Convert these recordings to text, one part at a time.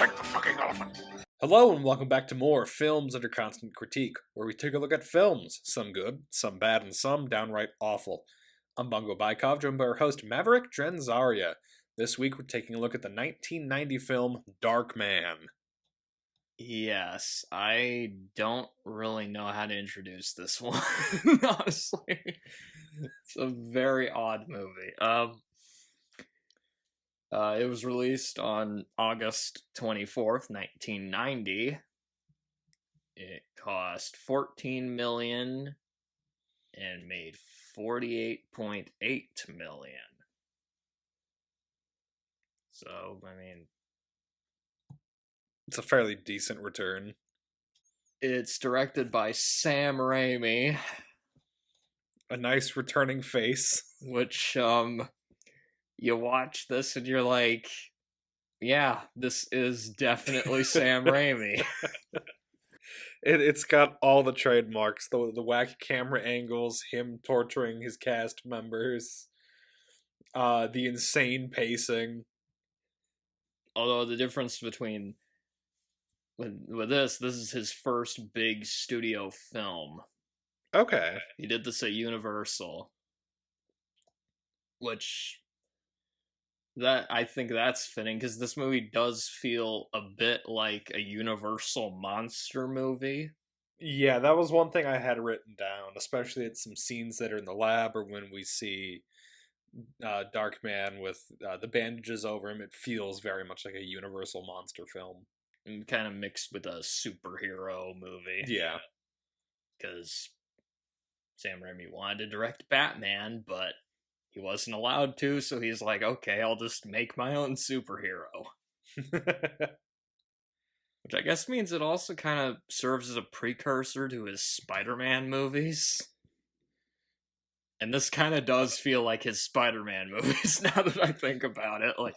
Fight the fucking elephant. Hello and welcome back to more Films Under Constant Critique, where we take a look at films, some good, some bad, and some downright awful. I'm Bongo Baikov, joined by our host Maverick, Dren, Zaria. This week we're taking a look at the 1990 film Darkman. Yes, I don't really know how to introduce this one, honestly. It's a very odd movie. It was released on August 24th, 1990. It cost $14 million and made $48.8 million. So, I mean, It's a fairly decent return. it's directed by Sam Raimi, A nice returning face. which, you watch this and you're like, yeah, this is definitely Sam Raimi. It's got all the trademarks, the wacky camera angles, him torturing his cast members, the insane pacing. Although the difference between with this is his first big studio film. Okay. He did this at Universal, which I think that's fitting because this movie does feel a bit like a Universal monster movie. Yeah, that was one thing I had written down, especially at some scenes that are in the lab or when we see Darkman with the bandages over him. It feels very much like a Universal monster film. And kind of mixed with a superhero movie. Yeah. Because Sam Raimi wanted to direct Batman, but he wasn't allowed to, so he's like, okay, I'll just make my own superhero. Which I guess means it also kind of serves as a precursor to his Spider-Man movies. And this kind of does feel like his Spider-Man movies, now that I think about it. Like,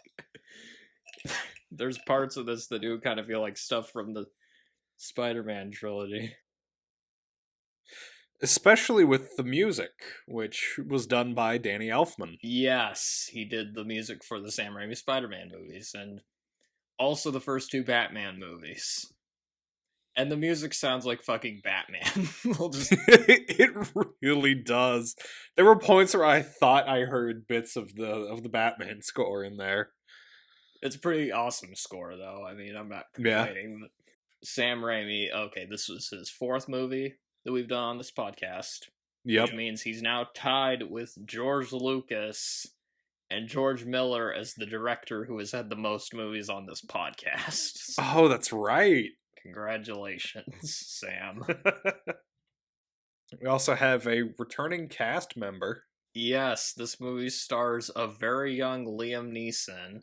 there's parts of this that do kind of feel like stuff from the Spider-Man trilogy. Especially with the music, which was done by Danny Elfman. Yes, he did the music for the Sam Raimi Spider-Man movies, and also the first two Batman movies. And the music sounds like fucking Batman. It really does. There were points where I thought I heard bits of the Batman score in there. It's a pretty awesome score, though. I mean, I'm not complaining. Yeah. Sam Raimi, okay, this was his fourth movie that we've done on this podcast. Yep. Which means he's now tied with George Lucas and George Miller as the director who has had the most movies on this podcast. Oh, that's right. Congratulations, Sam. We also have a returning cast member. Yes, this movie stars a very young Liam Neeson.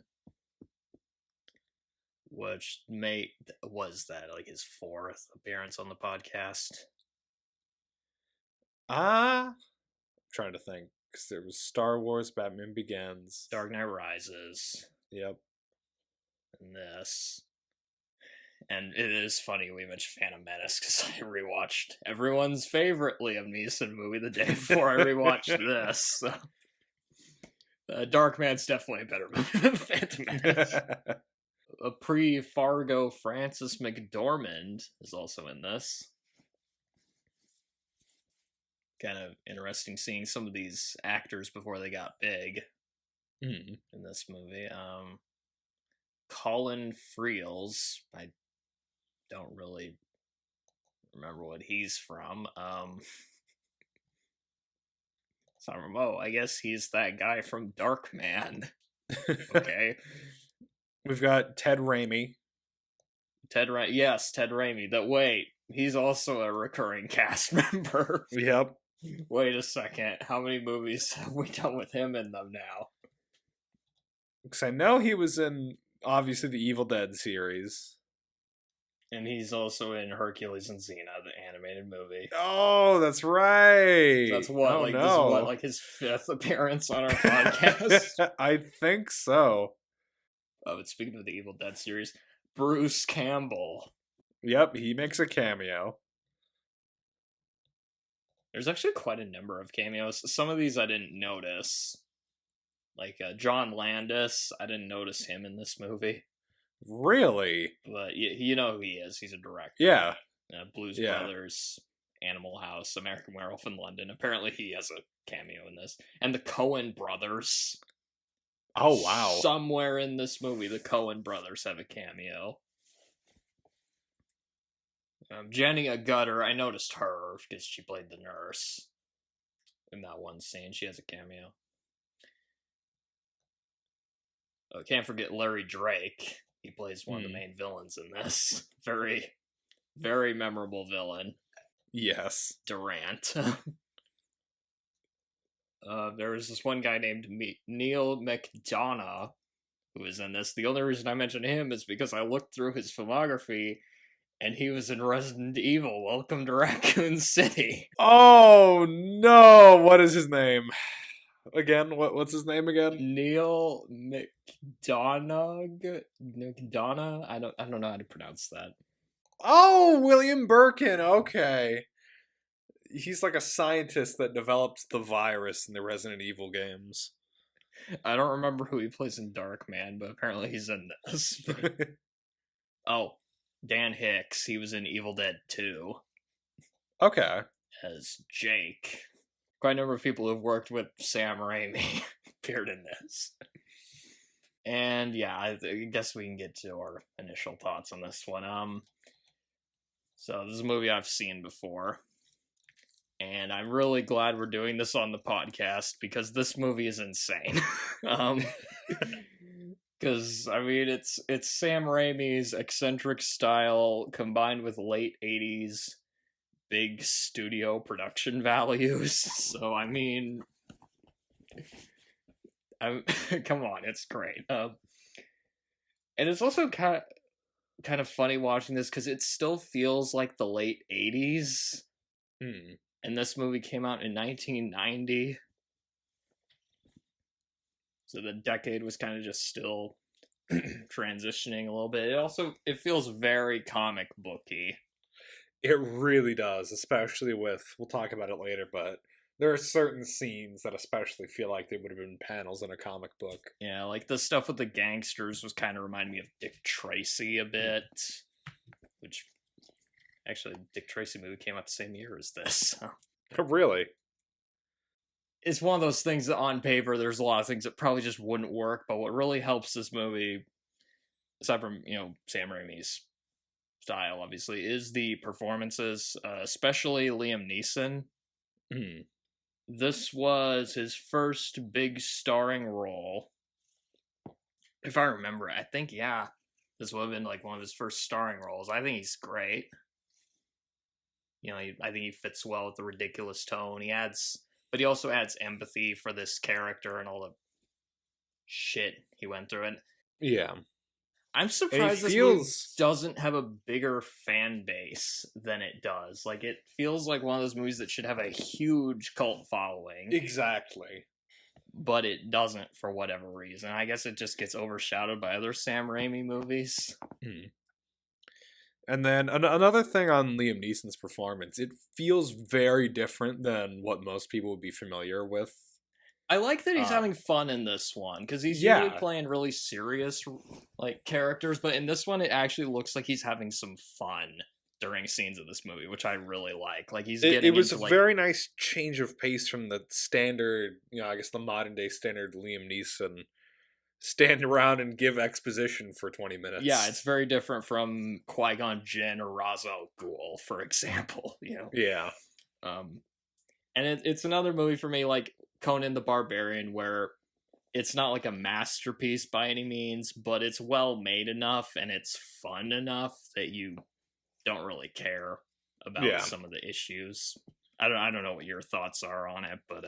Which was that like his fourth appearance on the podcast? I'm trying to think, because there was Star Wars, Batman Begins, Dark Knight Rises. Yep. And this. And it is funny we mentioned Phantom Menace, because I rewatched everyone's favorite Liam Neeson movie the day before I rewatched this. So. Darkman's definitely a better movie than Phantom Menace. A pre-Fargo Frances McDormand is also in this. Kind of interesting seeing some of these actors before they got big in this movie. Colin Friels, I don't really remember what he's from. I guess he's that guy from Darkman. Okay. We've got Ted Raimi. Ted Raimi. He's also a recurring cast member. Yep. Wait a second. How many movies have we done with him in them now? Because I know he was in, obviously, the Evil Dead series. And he's also in Hercules and Xena, the animated movie. Oh, that's right. That's what, this is what, his fifth appearance on our podcast? I think so. Oh, but speaking of the Evil Dead series, Bruce Campbell. Yep, he makes a cameo. There's actually quite a number of cameos. Some of these I didn't notice. Like John Landis, I didn't notice him in this movie. Really? But you know who he is. He's a director. Yeah. Blues Yeah. Brothers, Animal House, American Werewolf in London. Apparently he has a cameo in this. And the Coen brothers. Oh, wow. Somewhere in this movie, the Coen brothers have a cameo. Jenny Agutter, I noticed her because she played the nurse in that one scene. She has a cameo. Can't forget Larry Drake. He plays one of the main villains in this. Very, very memorable villain. Yes. Durant. There was this one guy named Neil McDonough who was in this. The only reason I mention him is because I looked through his filmography and he was in Resident Evil, Welcome to Raccoon City. Oh, no! What is his name? Again, what's his name again? Neil McDonough? I don't know how to pronounce that. Oh, William Birkin, okay. He's like a scientist that develops the virus in the Resident Evil games. I don't remember who he plays in Darkman, but apparently he's in this. Oh, Dan Hicks. He was in Evil Dead 2. Okay. As Jake. Quite a number of people who've worked with Sam Raimi appeared in this. And yeah, I guess we can get to our initial thoughts on this one. So this is a movie I've seen before. And I'm really glad we're doing this on the podcast because this movie is insane. Because I mean, it's Sam Raimi's eccentric style combined with late '80s big studio production values. So I mean, come on, it's great. And it's also kind of funny watching this because it still feels like the late '80s. And this movie came out in 1990. So the decade was kind of just still transitioning a little bit. It feels very comic booky. It really does, especially with, we'll talk about it later, but there are certain scenes that especially feel like they would have been panels in a comic book. Yeah, like the stuff with the gangsters was kind of reminding me of Dick Tracy a bit. Which, actually, Dick Tracy movie came out the same year as this. So. Really? It's one of those things that on paper, there's a lot of things that probably just wouldn't work, but what really helps this movie, aside from, Sam Raimi's style, obviously, is the performances, especially Liam Neeson. This was his first big starring role. If I remember, I think, yeah, this would have been like one of his first starring roles. I think he's great. I think he fits well with the ridiculous tone. But he also adds empathy for this character and all the shit he went through. And yeah, I'm surprised this movie doesn't have a bigger fan base than it does. Like, it feels like one of those movies that should have a huge cult following. Exactly. But it doesn't for whatever reason. I guess it just gets overshadowed by other Sam Raimi movies. And then another thing on Liam Neeson's performance, it feels very different than what most people would be familiar with. I like that he's having fun in this one, because he's usually playing really serious characters, but in this one it actually looks like he's having some fun during scenes of this movie, which I really like. Like, he's getting it was a very nice change of pace from the standard, I guess the modern day standard Liam Neeson stand around and give exposition for 20 minutes. Yeah, it's very different from Qui-Gon Jinn or Ra's al Ghul, for example. Yeah. And it's another movie for me, like Conan the Barbarian, where it's not like a masterpiece by any means, but it's well made enough and it's fun enough that you don't really care about some of the issues. I don't know what your thoughts are on it, but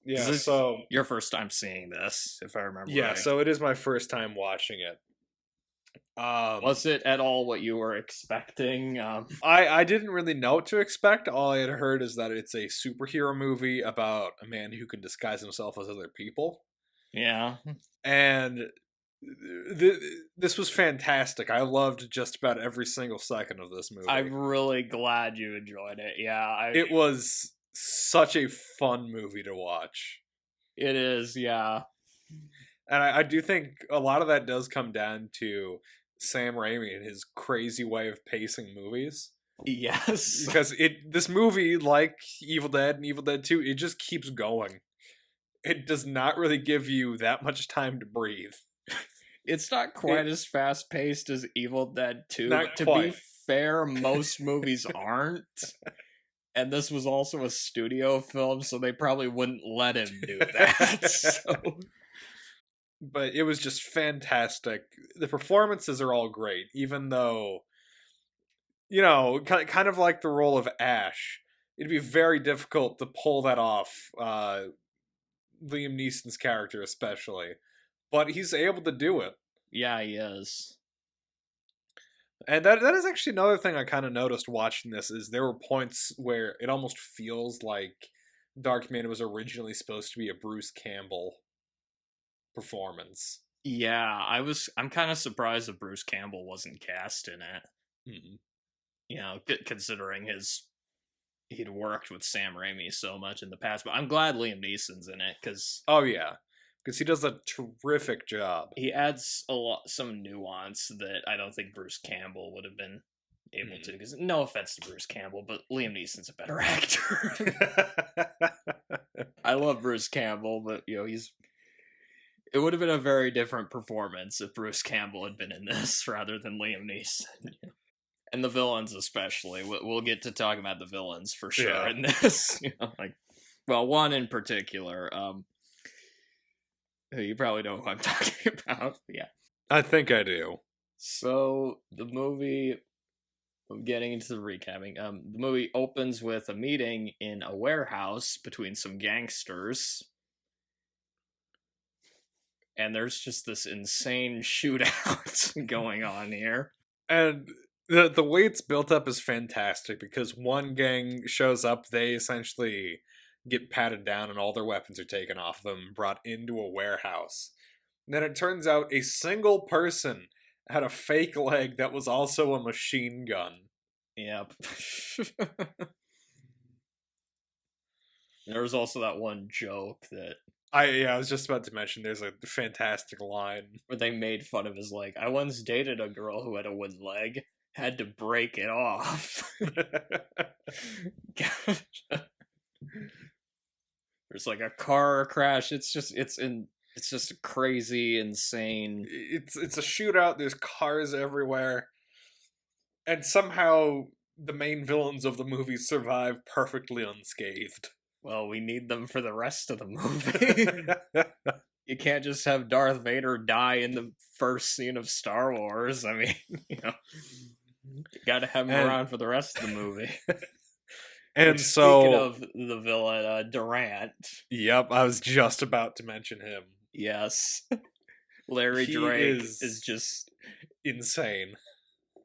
yeah, so your first time seeing this, if I remember right. So it is my first time watching it. Was it at all what you were expecting? I didn't really know what to expect. All I had heard is that it's a superhero movie about a man who can disguise himself as other people. Yeah. And this was fantastic. I loved just about every single second of this movie. I'm really glad you enjoyed it. Yeah. It was such a fun movie to watch. It is, yeah. And I do think a lot of that does come down to Sam Raimi and his crazy way of pacing movies. Yes. Because this movie, like Evil Dead and Evil Dead 2, it just keeps going. It does not really give you that much time to breathe. It's not quite as fast paced as Evil Dead 2, Not but to quite. be fair, most movies aren't. And this was also a studio film, so they probably wouldn't let him do that. So. But it was just fantastic. The performances are all great, even though, kind of like the role of Ash, it'd be very difficult to pull that off. Liam Neeson's character, especially, but he's able to do it. Yeah, he is. And that is actually another thing I kind of noticed watching this is there were points where it almost feels like Darkman was originally supposed to be a Bruce Campbell performance. Yeah, I'm kind of surprised that Bruce Campbell wasn't cast in it. Considering he'd worked with Sam Raimi so much in the past, but I'm glad Liam Neeson's in it because oh yeah, because he does a terrific job. He adds some nuance that I don't think Bruce Campbell would have been able to. Because no offense to Bruce Campbell, but Liam Neeson's a better actor. I love Bruce Campbell, but it would have been a very different performance if Bruce Campbell had been in this rather than Liam Neeson. And the villains especially. We'll get to talk about the villains for sure in this. One in particular, who you probably know who I'm talking about. Yeah. I think I do. So the movie, getting into the recapping, the movie opens with a meeting in a warehouse between some gangsters. And there's just this insane shootout going on here. And the way it's built up is fantastic because one gang shows up, they essentially get patted down and all their weapons are taken off them, brought into a warehouse. And then it turns out a single person had a fake leg that was also a machine gun. Yep. There was also that one joke that I was just about to mention there's a fantastic line where they made fun of his leg. I once dated a girl who had a wooden leg, had to break it off. There's like a car crash. It's just a crazy, insane. It's a shootout. There's cars everywhere, and somehow the main villains of the movie survive perfectly unscathed. Well, we need them for the rest of the movie. You can't just have Darth Vader die in the first scene of Star Wars. I mean, you gotta have him around for the rest of the movie. And speaking of the villain, Durant. Yep, I was just about to mention him. Yes. Larry Drake is just insane.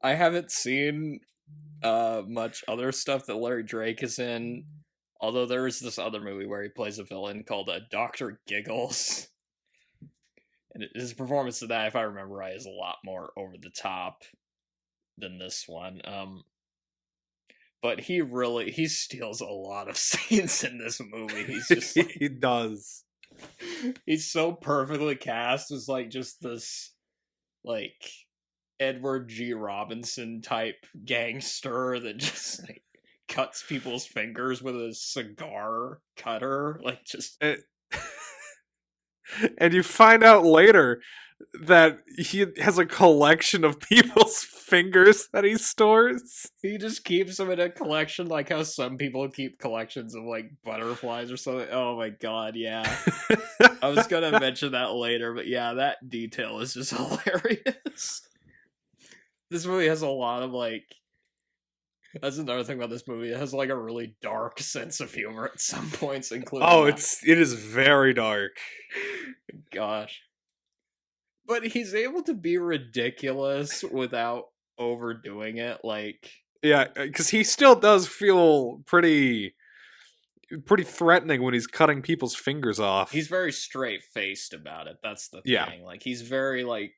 I haven't seen much other stuff that Larry Drake is in. Although there is this other movie where he plays a villain called Dr. Giggles. And his performance of that, if I remember right, is a lot more over the top than this one. But he steals a lot of scenes in this movie. He's just like, he does. He's so perfectly cast as like just this like Edward G. Robinson type gangster that just like cuts people's fingers with a cigar cutter, like just. And you find out later that he has a collection of people's fingers that he stores. He just keeps them in a collection, like how some people keep collections of like butterflies or something. Oh my god, yeah. I was gonna mention that later, but yeah, that detail is just hilarious. This movie has a lot of like. That's another thing about this movie. It has like a really dark sense of humor at some points, including. Oh, it is very dark. Gosh. But he's able to be ridiculous without overdoing it, like. Yeah, because he still does feel pretty threatening when he's cutting people's fingers off. He's very straight-faced about it, that's the thing. Like, he's very, like.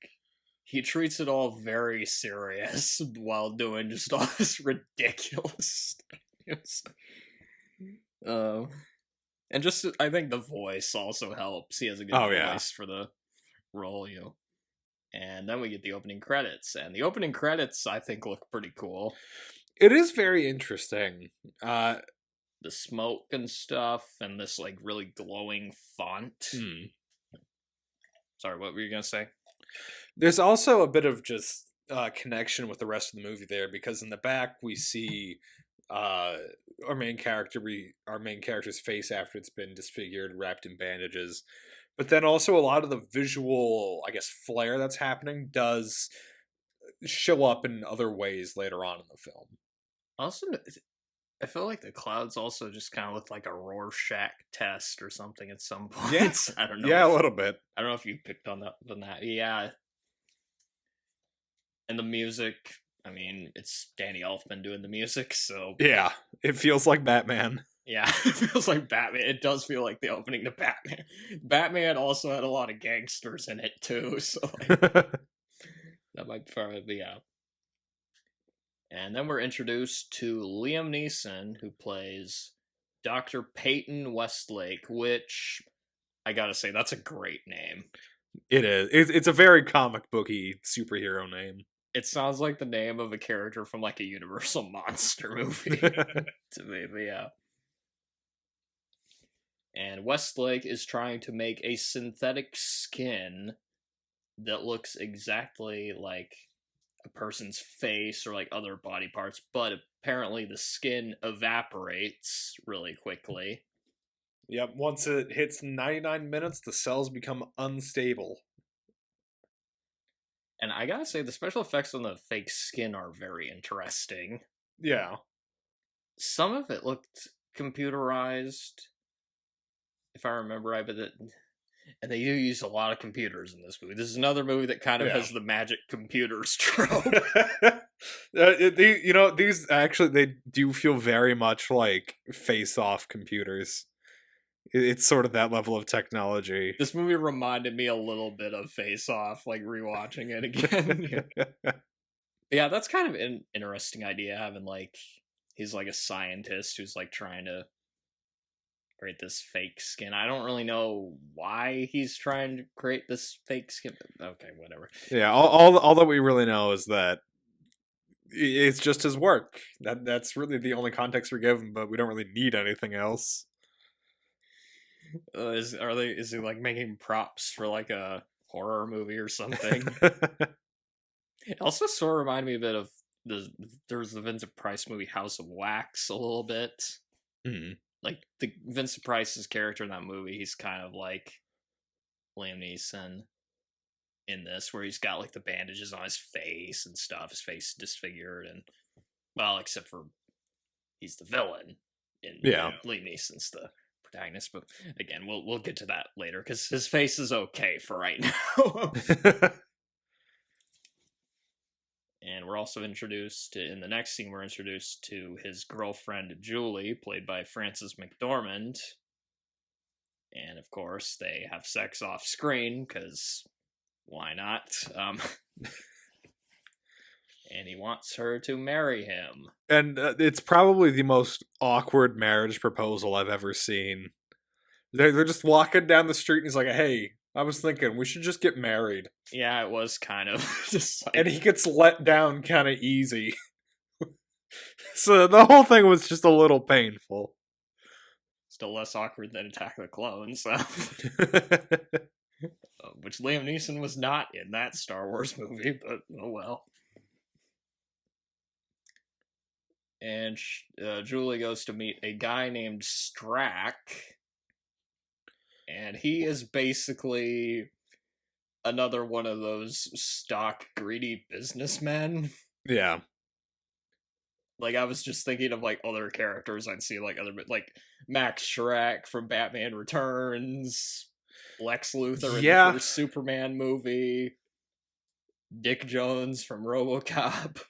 He treats it all very serious while doing just all this ridiculous stuff. And just, I think the voice also helps. He has a good voice for the roll, and then we get the opening credits, and the opening credits I think look pretty cool. It is very interesting. The smoke and stuff, and this like really glowing font. Sorry, what were you gonna say? There's also a bit of just connection with the rest of the movie there, because in the back we see our main character's face after it's been disfigured, wrapped in bandages. But then also a lot of the visual, I guess, flair that's happening does show up in other ways later on in the film. Also, I feel like the clouds also just kind of look like a Rorschach test or something at some points. I don't know. Yeah, a little bit. I don't know if you picked on that. Yeah. And the music, I mean, it's Danny Elfman doing the music, so... Yeah, it feels like Batman. Yeah, it feels like Batman. It does feel like the opening to Batman. Batman also had a lot of gangsters in it, too, so like, that might probably be out. And then we're introduced to Liam Neeson, who plays Dr. Peyton Westlake, which, I gotta say, that's a great name. It is. It's a very comic booky superhero name. It sounds like the name of a character from like a Universal monster movie to me, but yeah. And Westlake is trying to make a synthetic skin that looks exactly like a person's face or like other body parts, but apparently the skin evaporates really quickly. Yep, once it hits 99 minutes, the cells become unstable. And I gotta say, the special effects on the fake skin are very interesting. Yeah. Some of it looked computerized, if I remember right, and they do use a lot of computers in this movie. This is another movie that kind of has the magic computers trope. These actually, they do feel very much like face-off computers. It's sort of that level of technology. This movie reminded me a little bit of Face Off, like rewatching it again. Yeah, that's kind of an interesting idea, having like, he's like a scientist who's like trying to create this fake skin. I don't really know why he's trying to create this fake skin. Okay, whatever. Yeah, all that we really know is that it's just his work. That's really the only context we're given, but we don't really need anything else. Is he like making props for like a horror movie or something? It also sort of reminded me a bit of there's the Vincent Price movie House of Wax a little bit. Mm-hmm. Like the Vincent Price's character in that movie, he's kind of like Liam Neeson in this, where he's got like the bandages on his face and stuff, his face disfigured, and well, except for he's the villain in Liam Neeson's the protagonist, but again, we'll get to that later because his face is okay for right now. And we're also introduced in the next scene. We're introduced to his girlfriend Julie, played by Frances McDormand, and of course they have sex off screen because why not? And he wants her to marry him. And it's probably the most awkward marriage proposal I've ever seen. They're just walking down the street and he's like, hey, I was thinking we should just get married. Yeah, it was kind of just like... And he gets let down kind of easy. So the whole thing was just a little painful. Still less awkward than Attack of the Clones, so... which Liam Neeson was not in that Star Wars movie, but oh well. And Julie goes to meet a guy named Strack, and he is basically another one of those stock greedy businessmen. Yeah. Like, I was just thinking of like other characters I'd see, like Max Schreck from Batman Returns, Lex Luthor in the first Superman movie, Dick Jones from RoboCop.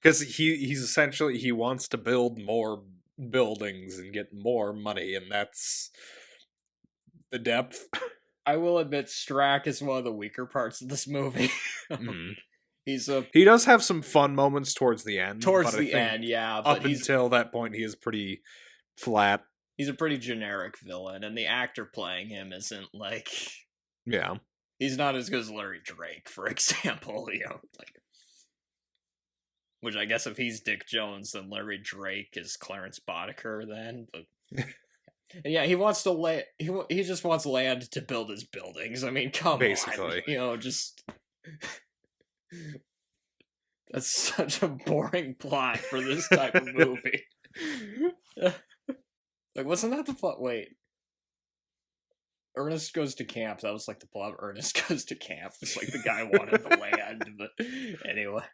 Because he's essentially, he wants to build more buildings and get more money, and that's the depth. I will admit, Strack is one of the weaker parts of this movie. He does have some fun moments towards the end. Yeah. But up until that point, he is pretty flat. He's a pretty generic villain, and the actor playing him isn't like... Yeah. He's not as good as Larry Drake, for example, like, which I guess if he's Dick Jones, then Larry Drake is Clarence Boddicker then, but yeah, he wants to he just wants land to build his buildings. I mean, come Basically. on. Just that's such a boring plot for this type of movie. Like, wasn't that the plot? Wait. Ernest Goes to Camp. That was like the plot of Ernest Goes to Camp. It's like the guy wanted the land, but anyway.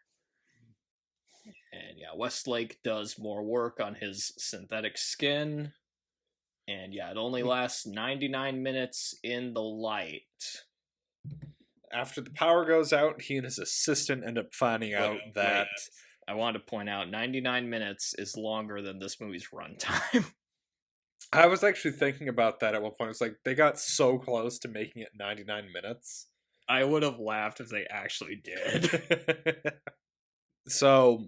And yeah, Westlake does more work on his synthetic skin. And yeah, it only lasts 99 minutes in the light. After the power goes out, he and his assistant end up finding out that... I want to point out, 99 minutes is longer than this movie's runtime. I was actually thinking about that at one point. It's like, they got so close to making it 99 minutes. I would have laughed if they actually did. So,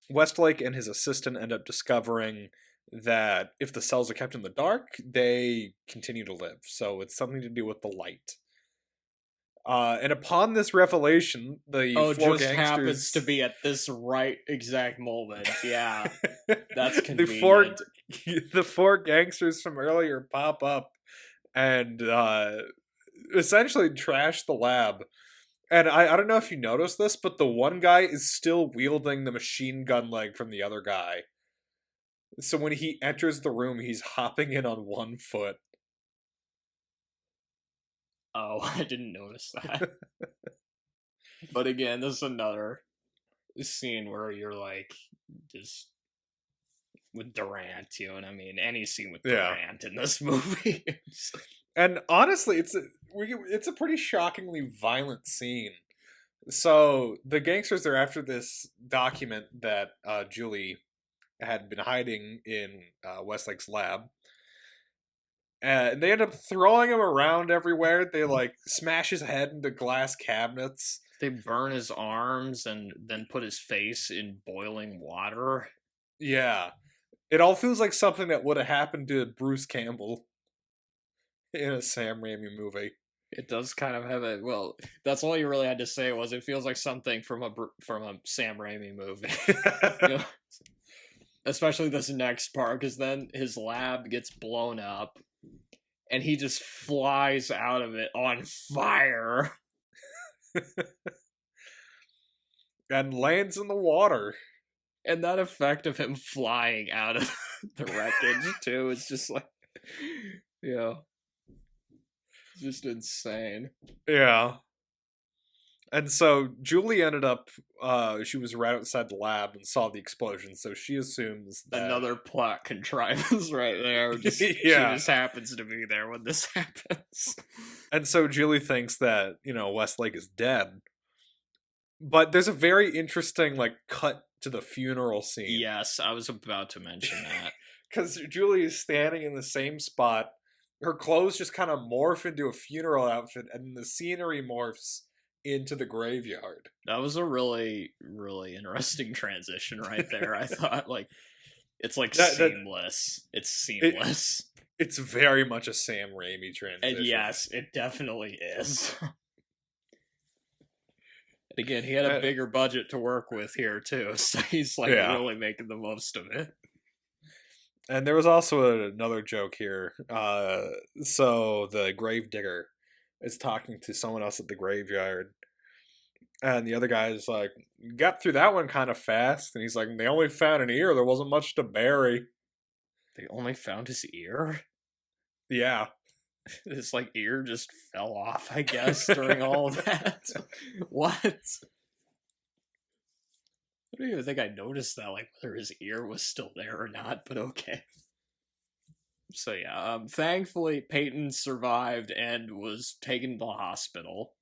Westlake and his assistant end up discovering that if the cells are kept in the dark, they continue to live. So it's something to do with the light. And upon this revelation, the four just gangsters... happens to be at this right exact moment. Yeah, that's convenient. The four gangsters from earlier pop up and essentially trash the lab. And I don't know if you noticed this, but the one guy is still wielding the machine gun leg from the other guy. So when he enters the room, he's hopping in on one foot. Oh, I didn't notice that. But again, this is another scene where you're like, just with Durant, you know what I mean? Any scene with Durant in this movie. And honestly, it's a pretty shockingly violent scene. So the gangsters are after this document that Julie had been hiding in Westlake's lab. And they end up throwing him around everywhere. They like smash his head into glass cabinets. They burn his arms and then put his face in boiling water. Yeah. It all feels like something that would have happened to Bruce Campbell in a Sam Raimi movie. It does kind of have well, that's all you really had to say was it feels like something from a Sam Raimi movie. Especially this next part, because then his lab gets blown up and he just flies out of it on fire. And lands in the water. And that effect of him flying out of the wreckage, too, is just like, just insane. Yeah. And so Julie ended up, she was right outside the lab and saw the explosion, so she assumes that... Another plot contrivance right there. She just happens to be there when this happens. And so Julie thinks that, Westlake is dead. But there's a very interesting, cut to the funeral scene. Yes, I was about to mention that. Because Julie is standing in the same spot. Her clothes just kind of morph into a funeral outfit, and the scenery morphs into the graveyard. That was a really, really interesting transition right there. I thought, it's seamless. It's seamless. It's very much a Sam Raimi transition. And yes, it definitely is. And again, he had a bigger budget to work with here, too, so he's, really making the most of it. And there was also another joke here. So the gravedigger is talking to someone else at the graveyard. And the other guy is like, got through that one kind of fast. And he's like, they only found an ear. There wasn't much to bury. They only found his ear? Yeah. His, ear just fell off, I guess, during all of that. What? I don't even think I noticed that, whether his ear was still there or not, but okay. So yeah, thankfully Peyton survived and was taken to the hospital.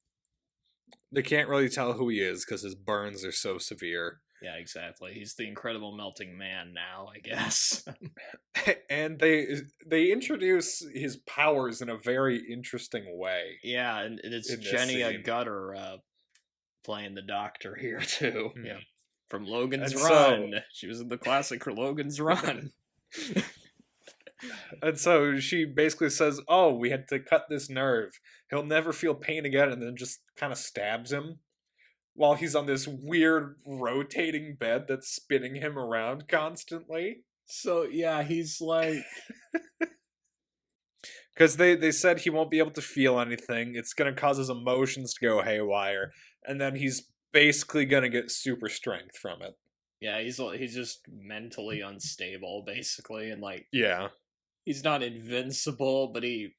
They can't really tell who he is because his burns are so severe. Yeah, exactly. He's the incredible melting man now, I guess. And they introduce his powers in a very interesting way. Yeah, and it's Jenny Gutter playing the doctor here too. Mm-hmm. Yeah, from Logan's Run. She was in the classic Logan's Run. And so she basically says, "Oh, we had to cut this nerve. He'll never feel pain again," and then just kind of stabs him while he's on this weird rotating bed that's spinning him around constantly. So yeah, he's like, Because they said he won't be able to feel anything. It's going to cause his emotions to go haywire. And then he's basically going to get super strength from it. yeah, he's just mentally unstable basically, and like Yeah. he's not invincible, but he's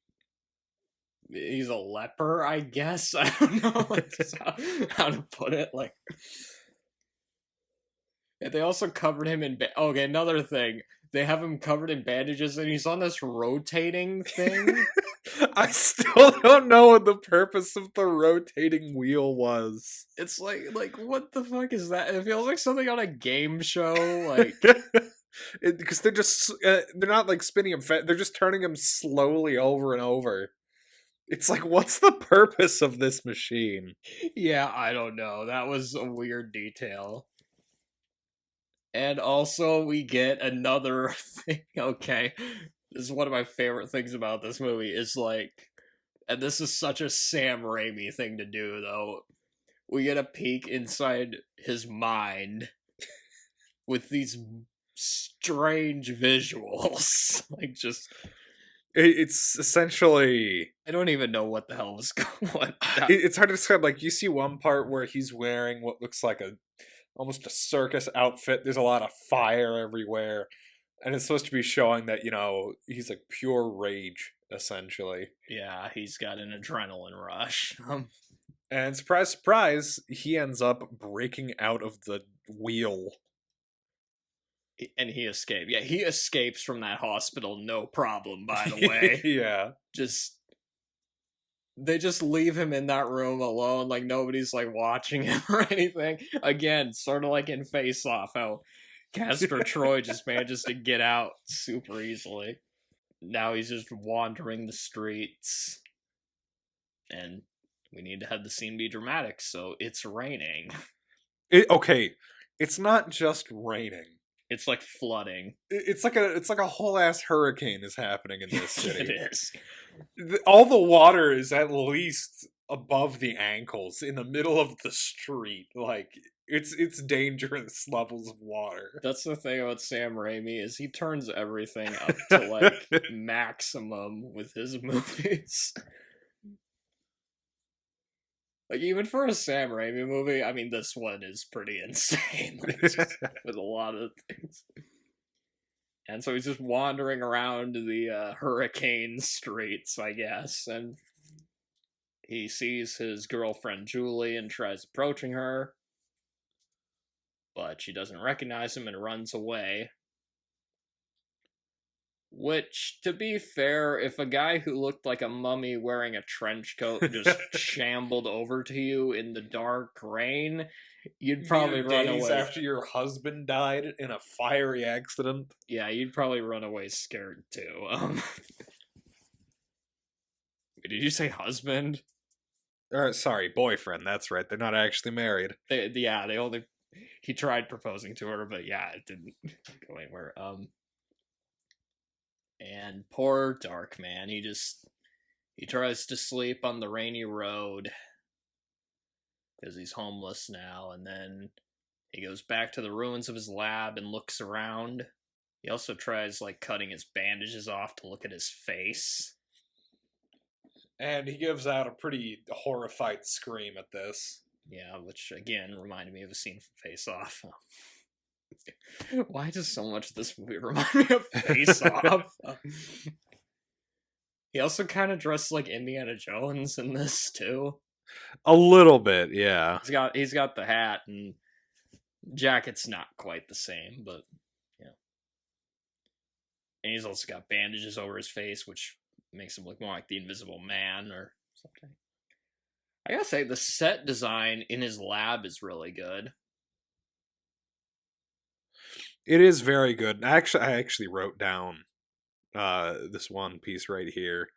a leper, I guess. I don't know like, how to put it. Like, they also covered him in. Okay, another thing. They have him covered in bandages, and he's on this rotating thing. I still don't know what the purpose of the rotating wheel was. It's like what the fuck is that? It feels like something on a game show. Like, Because they're not like spinning him. They're just turning him slowly over and over. It's like, what's the purpose of this machine? yeah, I don't know. That was a weird detail. And also, we get another thing. Okay, this is one of my favorite things about this movie. Is like, and this is such a Sam Raimi thing to do, though. We get a peek inside his mind with these strange visuals. Like, just. It's essentially. I don't even know what the hell was going on. It's hard to describe. Like, you see one part where he's wearing what looks like almost a circus outfit. There's a lot of fire everywhere. And it's supposed to be showing that, he's like pure rage, essentially. Yeah, he's got an adrenaline rush. And surprise, surprise, he ends up breaking out of the wheel. And he escaped. Yeah, he escapes from that hospital, no problem, by the way. Yeah. They just leave him in that room alone, like nobody's like watching him or anything. Again, sort of like in Face Off, how Castor Troy just manages to get out super easily. Now he's just wandering the streets. And we need to have the scene be dramatic, so it's raining. Okay, it's not just raining. It's like flooding. It's like a whole ass hurricane is happening in this city. It is. All the water is at least above the ankles in the middle of the street. Like, it's dangerous levels of water. That's the thing about Sam Raimi, is he turns everything up to like maximum with his movies. Like, even for a Sam Raimi movie, I mean, this one is pretty insane, like, just with a lot of things. And so he's just wandering around the hurricane streets, I guess, and he sees his girlfriend Julie and tries approaching her, but she doesn't recognize him and runs away. Which, to be fair, if a guy who looked like a mummy wearing a trench coat just shambled over to you in the dark rain, you'd probably run days away. after your husband died in a fiery accident. Yeah, you'd probably run away scared too. Did you say husband? Sorry, boyfriend. That's right. They're not actually married. He tried proposing to her, but yeah, it didn't go anywhere. And poor Darkman, he tries to sleep on the rainy road because he's homeless now, and then he goes back to the ruins of his lab and looks around. He also tries like cutting his bandages off to look at his face. And he gives out a pretty horrified scream at this. Yeah, which again reminded me of a scene from Face Off. Why does so much of this movie remind me of Face Off? He also kind of dressed like Indiana Jones in this too. A little bit, yeah. He's got the hat, and jacket's not quite the same, but yeah. And he's also got bandages over his face, which makes him look more like the Invisible Man or something. I gotta say, the set design in his lab is really good. It is very good. I actually wrote down this one piece right here.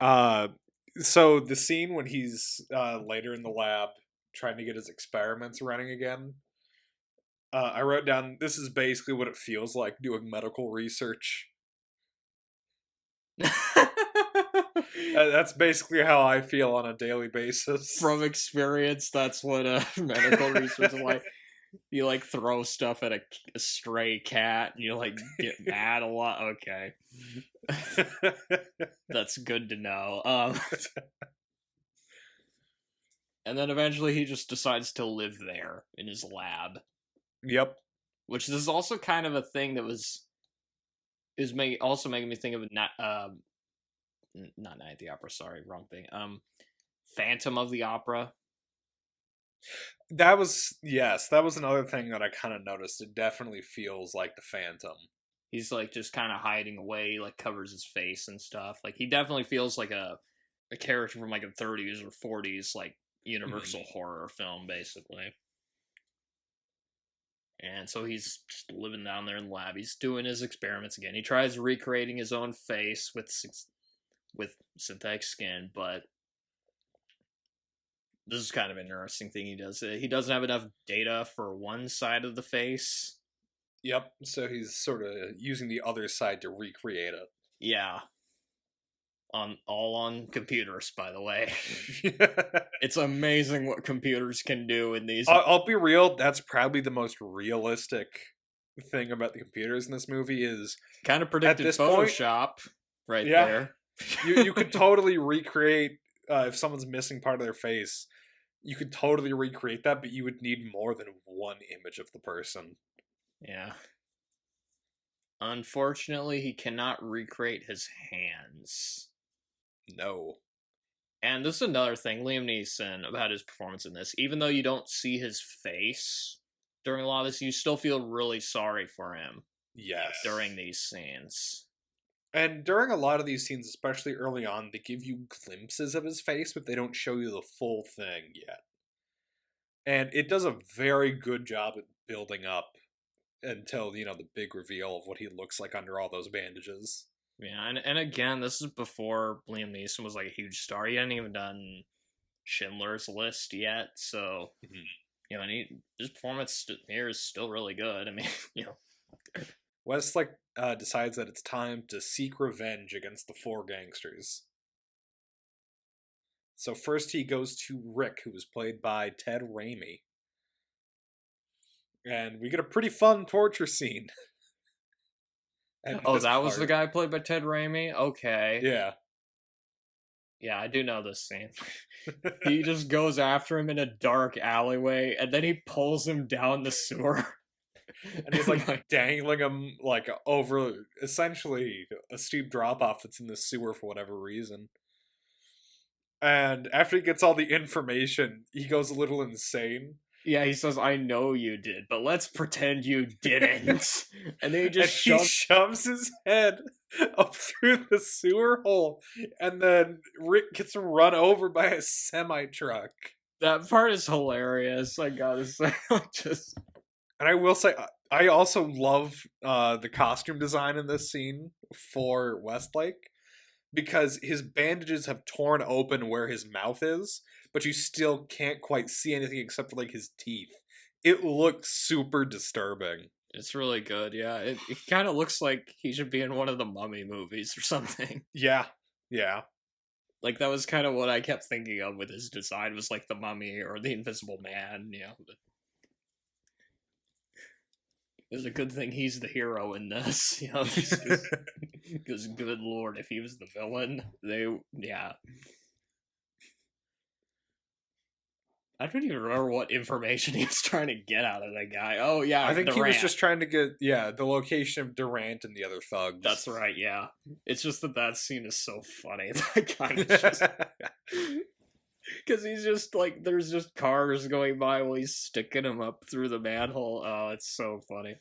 So the scene when he's later in the lab trying to get his experiments running again, I wrote down, this is basically what it feels like doing medical research. That's basically how I feel on a daily basis. From experience, that's what medical research is like. You like throw stuff at a stray cat, and you like get mad a lot. Okay, that's good to know. And then eventually he just decides to live there in his lab. Yep. Which is also kind of a thing that also making me think of not Night at the Opera. Sorry, wrong thing. Phantom of the Opera. That was another thing that I kind of noticed. It definitely feels like the Phantom. He's like just kind of hiding away, like covers his face and stuff. Like he definitely feels like a character from like a 30s or 40s like Universal horror film, basically. And so he's just living down there in the lab. He's doing his experiments again. He tries recreating his own face with synthetic skin, but this is kind of an interesting thing he does. He doesn't have enough data for one side of the face. Yep, so he's sort of using the other side to recreate it. Yeah. All on computers, by the way. It's amazing what computers can do in these. I'll be real, that's probably the most realistic thing about the computers in this movie is kind of predicted Photoshop right there. you could totally recreate if someone's missing part of their face. You could totally recreate that, but you would need more than one image of the person. Yeah. Unfortunately, he cannot recreate his hands. No. And this is another thing, Liam Neeson, about his performance in this. Even though you don't see his face during a lot of this, you still feel really sorry for him. Yes. During these scenes. And during a lot of these scenes, especially early on, they give you glimpses of his face, but they don't show you the full thing yet. And it does a very good job at building up until, the big reveal of what he looks like under all those bandages. Yeah, and again, this is before Liam Neeson was like a huge star. He hadn't even done Schindler's List yet, so and his performance here is still really good. I mean, Westlake decides that it's time to seek revenge against the four gangsters. So first he goes to Rick, who was played by Ted Raimi. And we get a pretty fun torture scene. Oh, that was the guy played by Ted Raimi? Okay. Yeah. Yeah, I do know this scene. He just goes after him in a dark alleyway, and then he pulls him down the sewer. And he's like dangling him like over essentially a steep drop off that's in the sewer for whatever reason. And after he gets all the information, he goes a little insane. Yeah, he says, "I know you did, but let's pretend you didn't." And then he just shoves his head up through the sewer hole, and then Rick gets run over by a semi-truck. That part is hilarious, I gotta say. And I will say, I also love the costume design in this scene for Westlake, because his bandages have torn open where his mouth is, but you still can't quite see anything except for, like, his teeth. It looks super disturbing. It's really good, yeah. It kind of looks like he should be in one of the Mummy movies or something. Yeah. Like, that was kind of what I kept thinking of with his design, was like the Mummy or the Invisible Man, It's a good thing he's the hero in this, because good lord, if he was the villain, I don't even remember what information he was trying to get out of that guy. Oh, yeah, I think Durant. he was just trying to get, the location of Durant and the other thugs. That's right, yeah. It's just that scene is so funny. That guy is just... Because he's just, like, there's just cars going by while he's sticking him up through the manhole. Oh, it's so funny.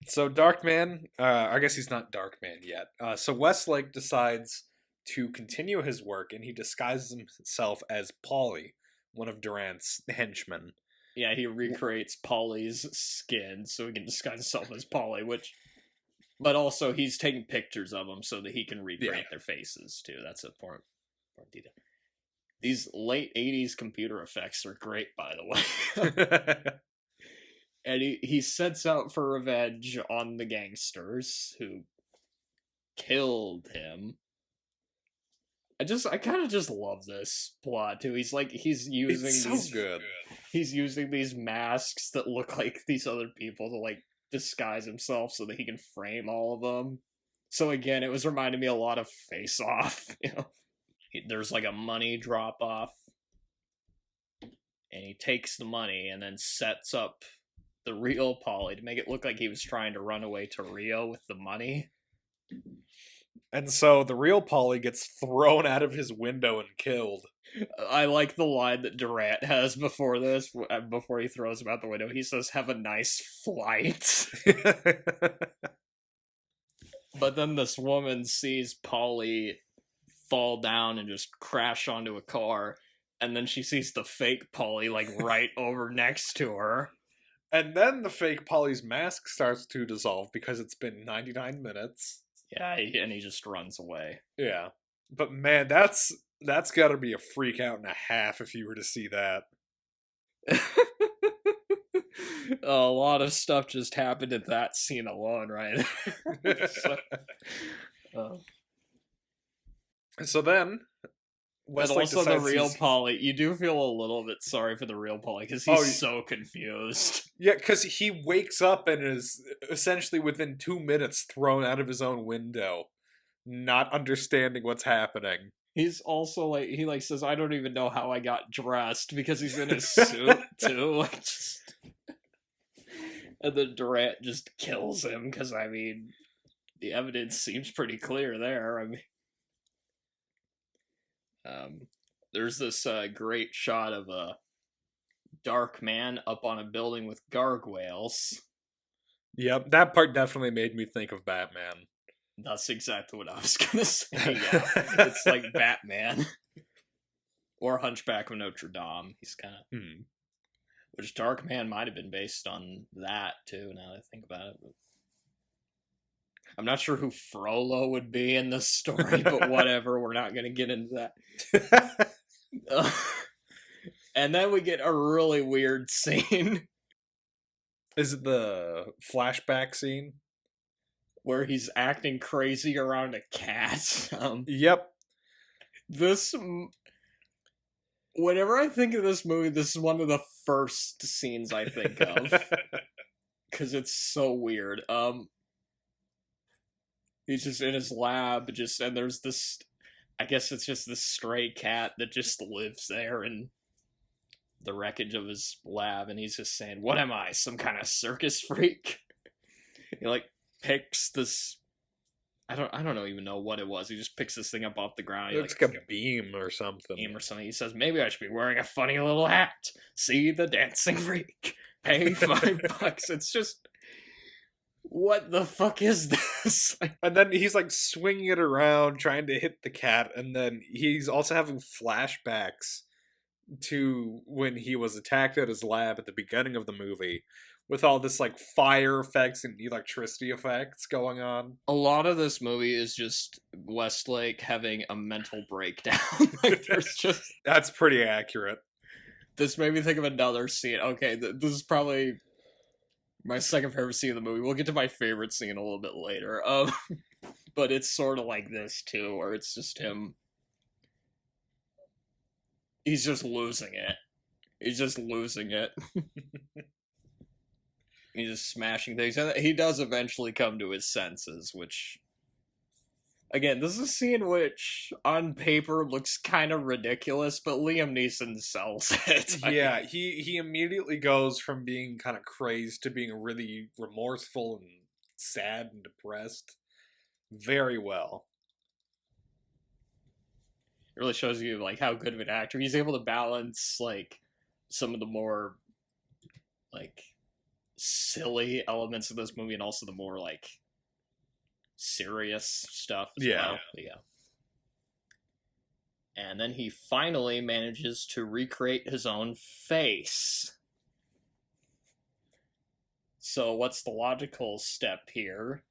So Darkman, I guess he's not Darkman yet. So Westlake decides to continue his work, and he disguises himself as Paulie, one of Durant's henchmen. Yeah, he recreates Paulie's skin so he can disguise himself as Paulie, but also he's taking pictures of them so that he can recreate their faces too. That's an important detail. These late 80s computer effects are great, by the way. And he sets out for revenge on the gangsters, who killed him. I kind of just love this plot too. He's using It's so these good. he's using these masks that look like these other people to like disguise himself so that he can frame all of them. So again, it was reminding me a lot of Face Off. You know, there's like a money drop off, and he takes the money and then sets up the real Polly to make it look like he was trying to run away to Rio with the money. And so the real Polly gets thrown out of his window and killed. I like the line that Durant has before this, before he throws him out the window. He says, "Have a nice flight." But then this woman sees Polly fall down and just crash onto a car, and then she sees the fake Polly like right over next to her. And then the fake Polly's mask starts to dissolve because it's been 99 minutes. Yeah, and he just runs away. Yeah. But man, that's got to be a freak out and a half if you were to see that. A lot of stuff just happened in that scene alone, right? So then, Westlake also the real Polly, you do feel a little bit sorry for the real Polly because he's so confused. Yeah, because he wakes up and is essentially within 2 minutes thrown out of his own window, not understanding what's happening. He's also like, he like says, "I don't even know how I got dressed," because he's in his suit too. Like, just... And then Durant just kills him because, I mean, the evidence seems pretty clear there. I mean, there's this great shot of a Darkman up on a building with gargoyles. Yep, that part definitely made me think of Batman. That's exactly what I was gonna say. Yeah, it's like Batman or Hunchback of Notre Dame. He's kind of, which Darkman might have been based on that too. Now that I think about it, but I'm not sure who Frollo would be in this story, but whatever. We're not gonna get into that. And then we get a really weird scene. Is it the flashback scene? Where he's acting crazy around a cat. Yep. Whenever I think of this movie, this is one of the first scenes I think of. Because it's so weird. He's just in his lab, and there's this, I guess it's just this stray cat that just lives there in the wreckage of his lab, and he's just saying, "What am I, some kind of circus freak?" He like picks this, I don't even know what it was. He just picks this thing up off the ground. It looks like a beam or something. He says, "Maybe I should be wearing a funny little hat. See the dancing freak. Pay $5." It's just, what the fuck is this? And then he's like swinging it around, trying to hit the cat, and then he's also having flashbacks to when he was attacked at his lab at the beginning of the movie, with all this like fire effects and electricity effects going on. A lot of this movie is just Westlake having a mental breakdown. Like, there's just... That's pretty accurate. This made me think of another scene. Okay, this is probably my second favorite scene of the movie. We'll get to my favorite scene a little bit later. But it's sort of like this too, where it's just him. He's just losing it. He's just losing it. He's just smashing things. And he does eventually come to his senses, which... Again, this is a scene which, on paper, looks kind of ridiculous, but Liam Neeson sells it. Yeah, he immediately goes from being kind of crazed to being really remorseful and sad and depressed. Very well. It really shows you, like, how good of an actor. He's able to balance, like, some of the more, like, silly elements of this movie and also the more, like, serious stuff as well. Yeah. And then he finally manages to recreate his own face. So what's the logical step here?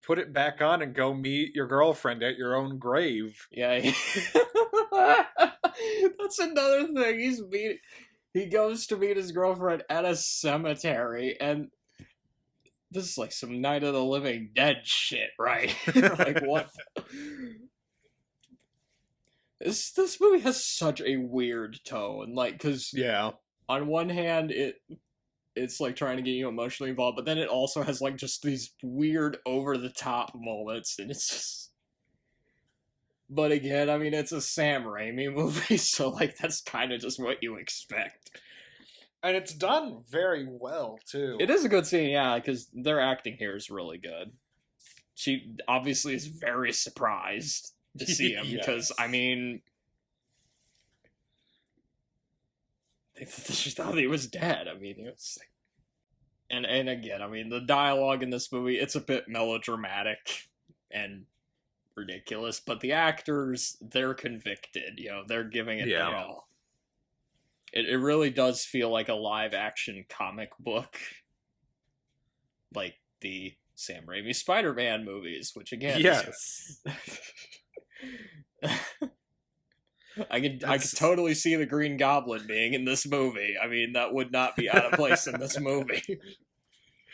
Put it back on and go meet your girlfriend at your own grave. Yeah. That's another thing. He goes to meet his girlfriend at a cemetery, and this is like some Night of the Living Dead shit, right? Like, what? This movie has such a weird tone, like, because Yeah. on one hand, it's like trying to get you emotionally involved, but then it also has like just these weird over the top moments, and it's just. But again, I mean, it's a Sam Raimi movie, so like that's kind of just what you expect. And it's done very well, too. It is a good scene, yeah, because their acting here is really good. She obviously is very surprised to see him, because, I mean, she thought he was dead. I mean, it was like... And again, I mean, the dialogue in this movie, it's a bit melodramatic and ridiculous, but the actors, they're convicted, they're giving it their all. It really does feel like a live-action comic book, like the Sam Raimi Spider-Man movies, which again, yes, I could totally see the Green Goblin being in this movie. I mean, that would not be out of place in this movie.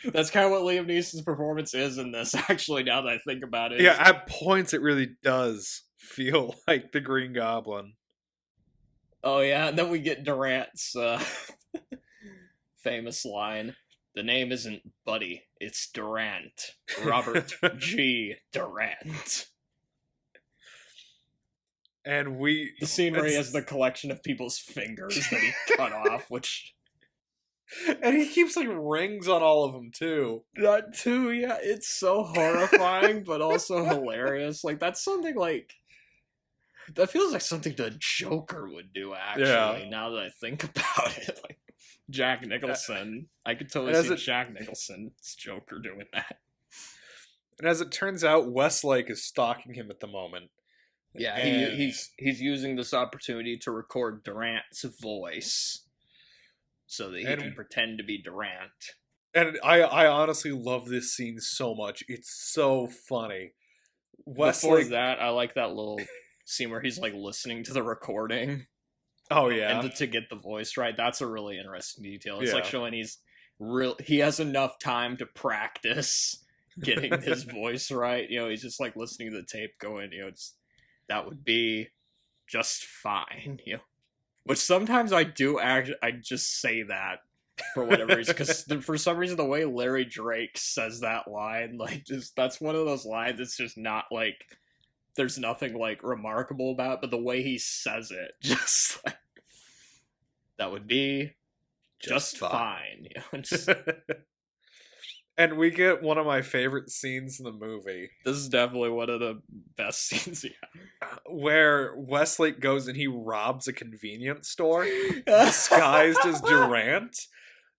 That's kind of what Liam Neeson's performance is in this, actually, now that I think about it. Yeah, at points it really does feel like the Green Goblin. Oh yeah, and then we get Durant's famous line. The name isn't Buddy, it's Durant. Robert G. Durant. And the scene where he has the collection of people's fingers that he cut off, which... And he keeps, like, rings on all of them, too. That, too, yeah. It's so horrifying, but also hilarious. Like, that's something, like... That feels like something the Joker would do, actually, now that I think about it. Like, Jack Nicholson. I could totally see Jack Nicholson's Joker doing that. And as it turns out, Westlake is stalking him at the moment. Yeah, he's using this opportunity to record Durant's voice so that he can pretend to be Durant. And I honestly love this scene so much. It's so funny. Before that, I like that little scene where he's like listening to the recording. Oh yeah, and to get the voice right. That's a really interesting detail. It's like showing he has enough time to practice getting his voice right. He's just like listening to the tape going, that would be just fine. Which sometimes I do I just say that for whatever reason, because for some reason the way Larry Drake says that line, like, that's one of those lines that's just not like, there's nothing like remarkable about it, but the way he says it, just like, that would be just fine. And we get one of my favorite scenes in the movie. This is definitely one of the best scenes, where Westlake goes and he robs a convenience store disguised as Durant,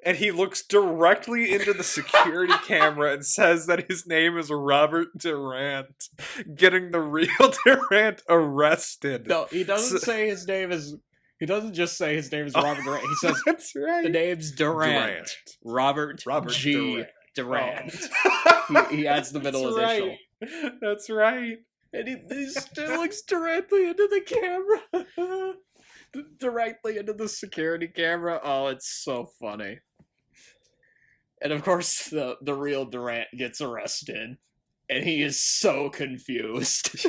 and he looks directly into the security camera and says that his name is Robert Durant, getting the real Durant arrested. No, he doesn't say his name is... He doesn't just say his name is Robert Durant. He says, that's right, the name's Durant. Robert G. Durant. He adds the middle initial. Right. That's right. And he still looks directly into the camera. Directly into the security camera. Oh, it's so funny. And of course, the real Durant gets arrested. And he is so confused.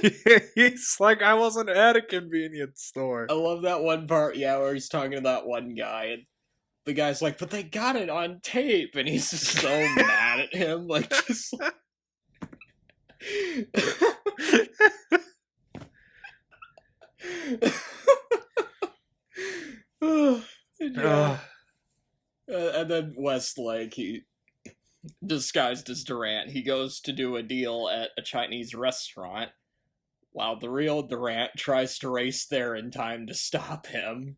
He's like, I wasn't at a convenience store. I love that one part, where he's talking to that one guy, and the guy's like, but they got it on tape, and he's just so mad at him, like, just like... And then Westlake, he, disguised as Durant, he goes to do a deal at a Chinese restaurant, while the real Durant tries to race there in time to stop him.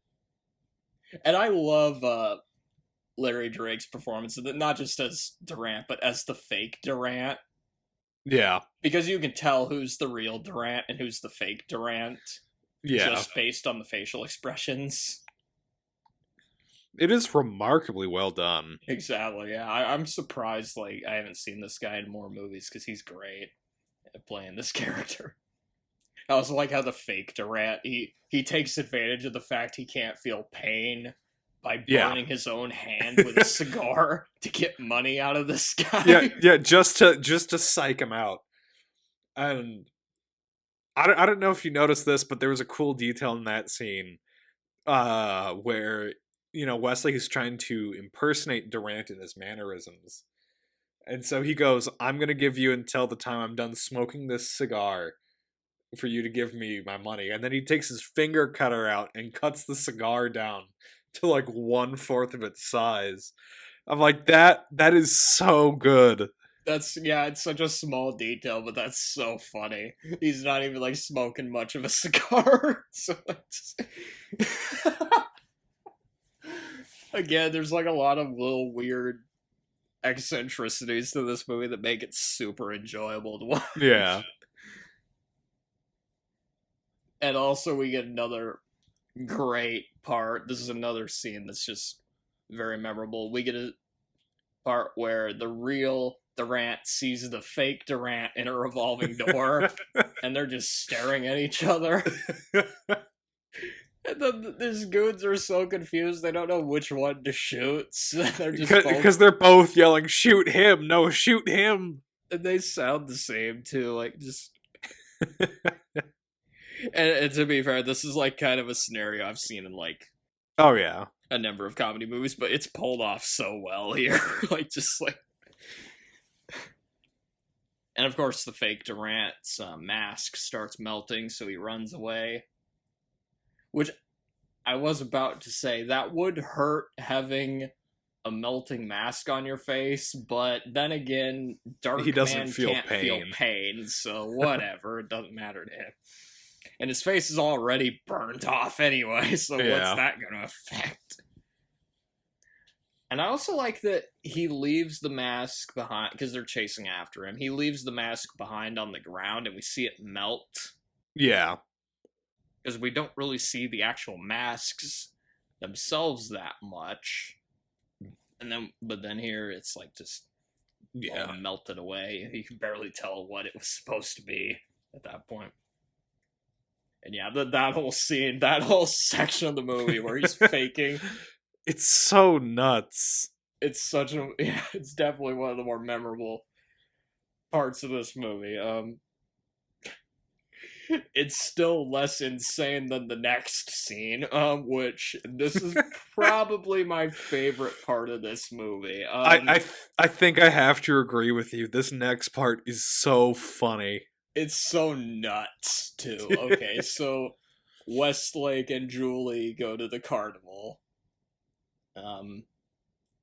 And I love Larry Drake's performance, not just as Durant, but as the fake Durant. Yeah. Because you can tell who's the real Durant and who's the fake Durant. Yeah. Just based on the facial expressions. It is remarkably well done. Exactly, yeah. I'm surprised, like, I haven't seen this guy in more movies, because he's great at playing this character. I also like how the fake Durant, he takes advantage of the fact he can't feel pain by Yeah. burning his own hand with a cigar to get money out of this guy. Yeah, just to psych him out. And I don't know if you noticed this, but there was a cool detail in that scene where, Wesley is trying to impersonate Durant in his mannerisms. And so he goes, I'm going to give you until the time I'm done smoking this cigar for you to give me my money. And then he takes his finger cutter out and cuts the cigar down to like 1/4 of its size. I'm like, that is so good. It's such a small detail, but that's so funny. He's not even like smoking much of a cigar. So again, there's like a lot of little weird eccentricities to this movie that make it super enjoyable to watch. Yeah. And also we get another great part. This is another scene that's just very memorable. We get a part where the real Durant sees the fake Durant in a revolving door, and they're just staring at each other. And then these goons are so confused, they don't know which one to shoot. So they're just because they're both yelling, "Shoot him! No, shoot him!" And they sound the same too, like just. And to be fair, this is like kind of a scenario I've seen in like oh yeah, a number of comedy movies, but it's pulled off so well here. Like just like. And of course, the fake Durant's mask starts melting, so he runs away. Which I was about to say, that would hurt having a melting mask on your face, but then again, Darkman can't feel pain, so whatever, it doesn't matter to him. And his face is already burnt off anyway, so what's that gonna affect? And I also like that he leaves the mask behind, because they're chasing after him. He leaves the mask behind on the ground, and we see it melt. Yeah. Because we don't really see the actual masks themselves that much. But then here, it's like just all melted away. You can barely tell what it was supposed to be at that point. And yeah, that whole scene, that whole section of the movie where he's faking... It's so nuts. It's it's definitely one of the more memorable parts of this movie. It's still less insane than the next scene, which this is probably my favorite part of this movie. I think I have to agree with you. This next part is so funny. It's so nuts, too. Okay, so Westlake and Julie go to the carnival.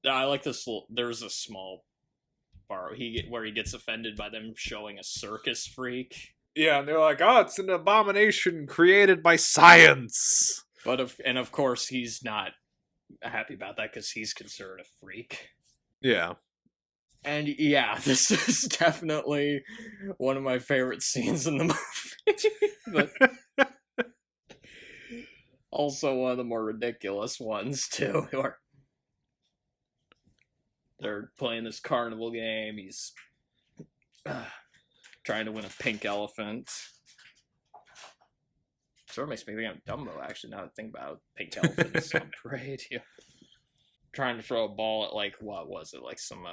I like this. There's a small part where he gets offended by them showing a circus freak. Yeah, and they're like, "Oh, it's an abomination created by science." And of course, he's not happy about that because he's considered a freak. Yeah. And yeah, this is definitely one of my favorite scenes in the movie. But also one of the more ridiculous ones, too. Where they're playing this carnival game. He's trying to win a pink elephant. Sort of makes me think I'm Dumbo, actually, now that I think about it. Pink elephants on parade. Yeah. Trying to throw a ball at, like, what was it? Like some...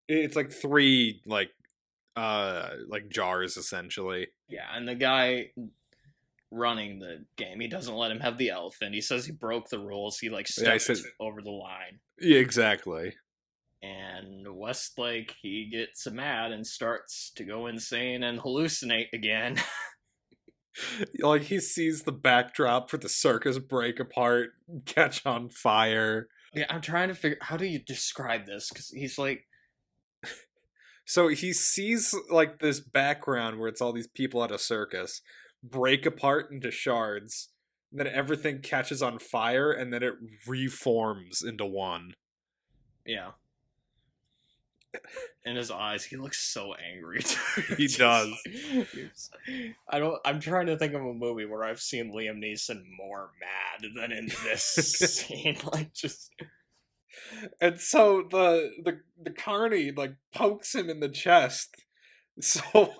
It's like 3, like jars, essentially. Yeah, and the guy running the game, he doesn't let him have the elephant. He says he broke the rules. He, like, stepped over the line. Yeah, exactly. And Westlake, he gets mad and starts to go insane and hallucinate again. Like, he sees the backdrop for the circus break apart, catch on fire. Yeah, I'm trying to figure... How do you describe this? Because he's like... So he sees, like, this background where it's all these people at a circus break apart into shards, then everything catches on fire, and then it reforms into one. Yeah. In his eyes, he looks so angry. He does. I'm trying to think of a movie where I've seen Liam Neeson more mad than in this scene. Like, just... And so the carny, like, pokes him in the chest, So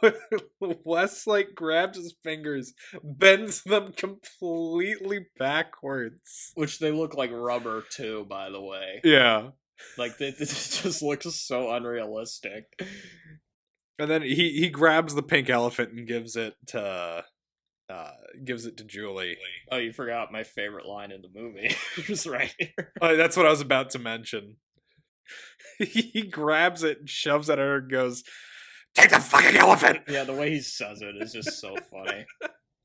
Westlake grabs his fingers, bends them completely backwards. Which they look like rubber too, by the way. Yeah. Like this just looks so unrealistic. And then he grabs the pink elephant and gives it to Julie. Oh, you forgot my favorite line in the movie. It's right here. Oh, that's what I was about to mention. He grabs it and shoves it at her and goes, "Take the fucking elephant!" Yeah, the way he says it is just so funny,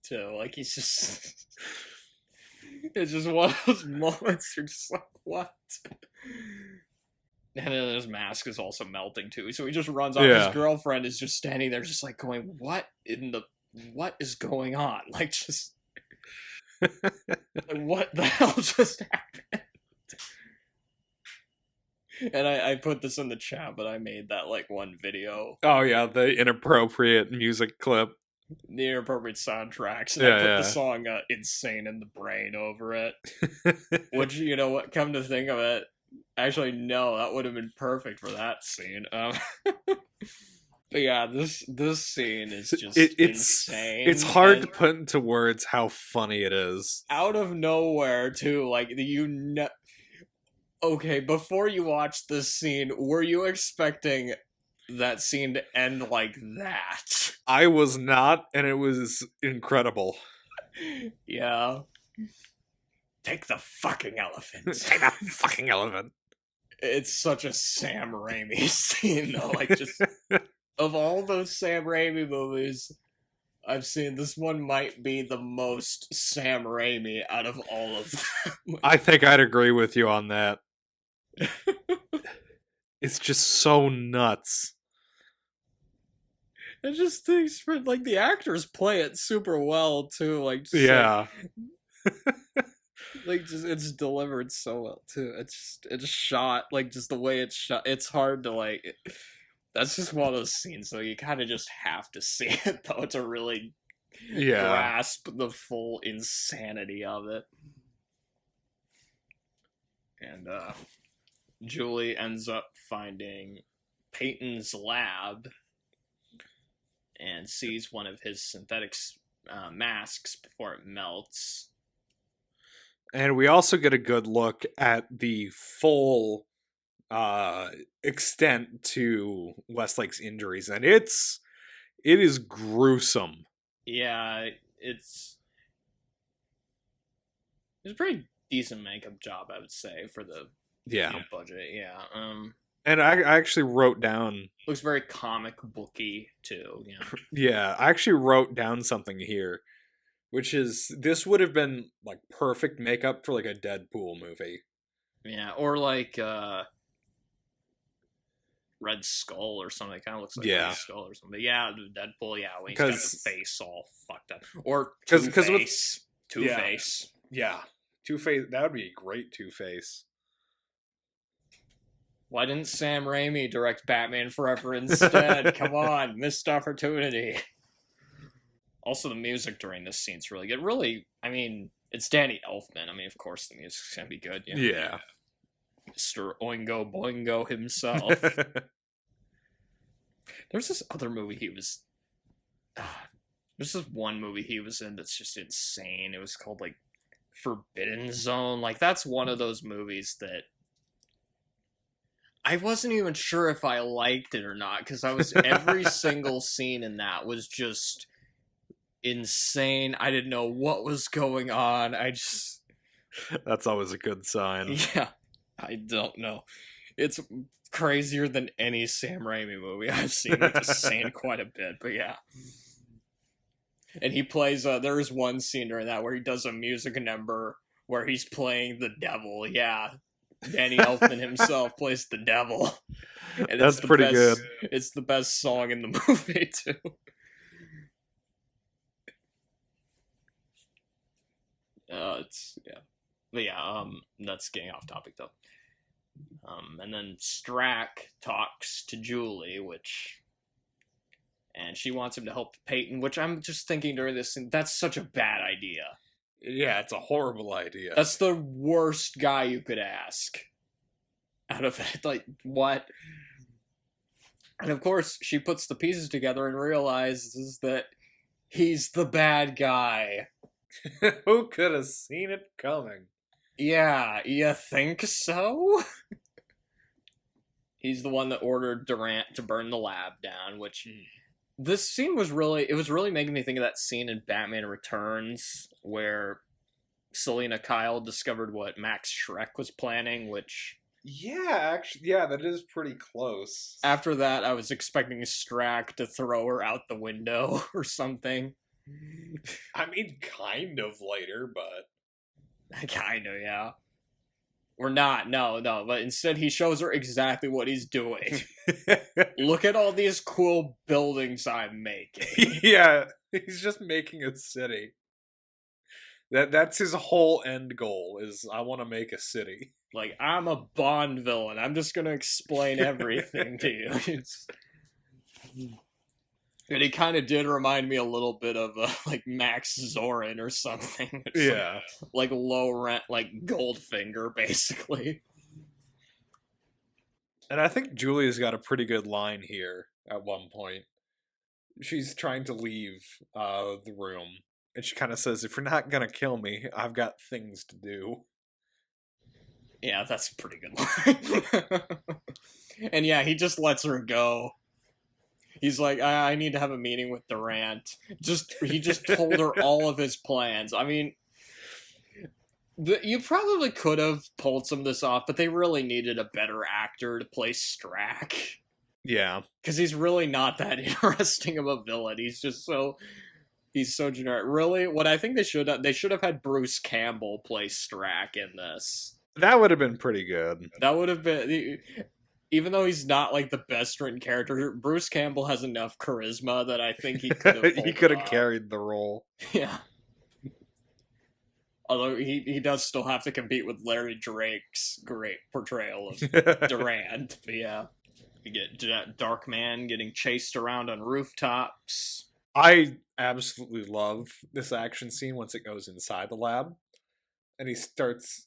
too. Like, he's just... It's just one of those moments you're just like, what? And then his mask is also melting, too. So he just runs off. Yeah. His girlfriend is just standing there just like going, what is going on? Like, just... like, what the hell just happened? And I put this in the chat, but I made that, like, one video. Oh, yeah, the inappropriate music clip. The inappropriate soundtracks. And I put the song Insane in the Brain over it. Which, you know what, come to think of it, actually, no, that would have been perfect for that scene. But yeah, this scene is just insane. It's hard to put into words how funny it is. Out of nowhere, too, like, okay, before you watch this scene, were you expecting that scene to end like that? I was not, and it was incredible. Yeah. Take the fucking elephant. Take that fucking elephant. It's such a Sam Raimi scene, though. Like, just... of all those Sam Raimi movies I've seen, this one might be the most Sam Raimi out of all of them. I think I'd agree with you on that. It's just so nuts. It just thinks for like the actors play it super well too. Like, just, yeah, like just it's delivered so well too. It's shot like just the way it's shot. It's hard to like. That's just one of those scenes, so you kind of just have to see it though to really grasp the full insanity of it. And Julie ends up finding Peyton's lab and sees one of his synthetic masks before it melts. And we also get a good look at the full extent to Westlake's injuries, and it is gruesome. Yeah, it's a pretty decent makeup job, I would say, for the budget. Yeah. And I actually wrote down... Looks very comic booky, too. Yeah. Yeah, I actually wrote down something here, which is, this would have been, like, perfect makeup for, like, a Deadpool movie. Yeah, or, like, Red Skull or something. It kind of looks like Red Skull or something. But yeah, Deadpool, yeah, when he's got his face all fucked up. Or Two-Face. Two-Face. Yeah. Two-Face, that would be a great Two-Face. Why didn't Sam Raimi direct Batman Forever instead? Come on, missed opportunity. Also, the music during this scene's really good. Really, I mean, it's Danny Elfman. I mean, of course the music's gonna be good. You know? Yeah. Mr. Oingo Boingo himself. There's this other movie he was... there's this one movie he was in that's just insane. It was called, like, Forbidden Zone. Like, that's one of those movies that I wasn't even sure if I liked it or not, because every single scene in that was just insane. I didn't know what was going on. That's always a good sign. Yeah, I don't know. It's crazier than any Sam Raimi movie I've seen, which is saying quite a bit, but yeah. And he plays, there is one scene during that where he does a music number where he's playing the devil, yeah. Danny Elfman himself plays the devil. And that's pretty good. It's the best song in the movie, too. But yeah, that's getting off topic, though. And then Strack talks to Julie, and she wants him to help Peyton, which I'm just thinking during this, that's such a bad idea. Yeah, it's a horrible idea. That's the worst guy you could ask out of it. Like, what? And of course, she puts the pieces together and realizes that he's the bad guy. Who could have seen it coming? Yeah, you think so? He's the one that ordered Durant to burn the lab down, which this scene was really making me think of that scene in Batman Returns where Selena Kyle discovered what Max Schreck was planning, which Yeah, actually, yeah, that is pretty close. after that I was expecting Strack to throw her out the window or something. I mean, kind of later, but Kind of, yeah. Or not, no, but instead he shows her exactly what he's doing. Look at all these cool buildings I'm making. yeah, he's just making a city. That's his whole end goal is I want to make a city. Like, I'm a Bond villain. I'm just gonna explain everything to you. And he kind of did remind me a little bit of like Max Zorin or something. Yeah, like low rent, like Goldfinger, basically. and I think Julia's got a pretty good line here at one point. She's trying to leave the room, and she kind of says, "If you're not gonna kill me, I've got things to do." Yeah, that's a pretty good line. And yeah, he just lets her go. He's like, I need to have a meeting with Durant. He just told her all of his plans. I mean, you probably could have pulled some of this off, but they really needed a better actor to play Strack. Yeah, Because he's really not that interesting of a villain. He's so generic. Really, what I think they should have had Bruce Campbell play Strack in this. that would have been pretty good. That would have been. Even though he's not like the best written character, Bruce Campbell has enough charisma that I think he could have. He could have carried the role. Yeah. Although he does still have to compete with Larry Drake's great portrayal of Durant. But yeah, you get Darkman getting chased around on rooftops. I absolutely love this action scene once it goes inside the lab, and he starts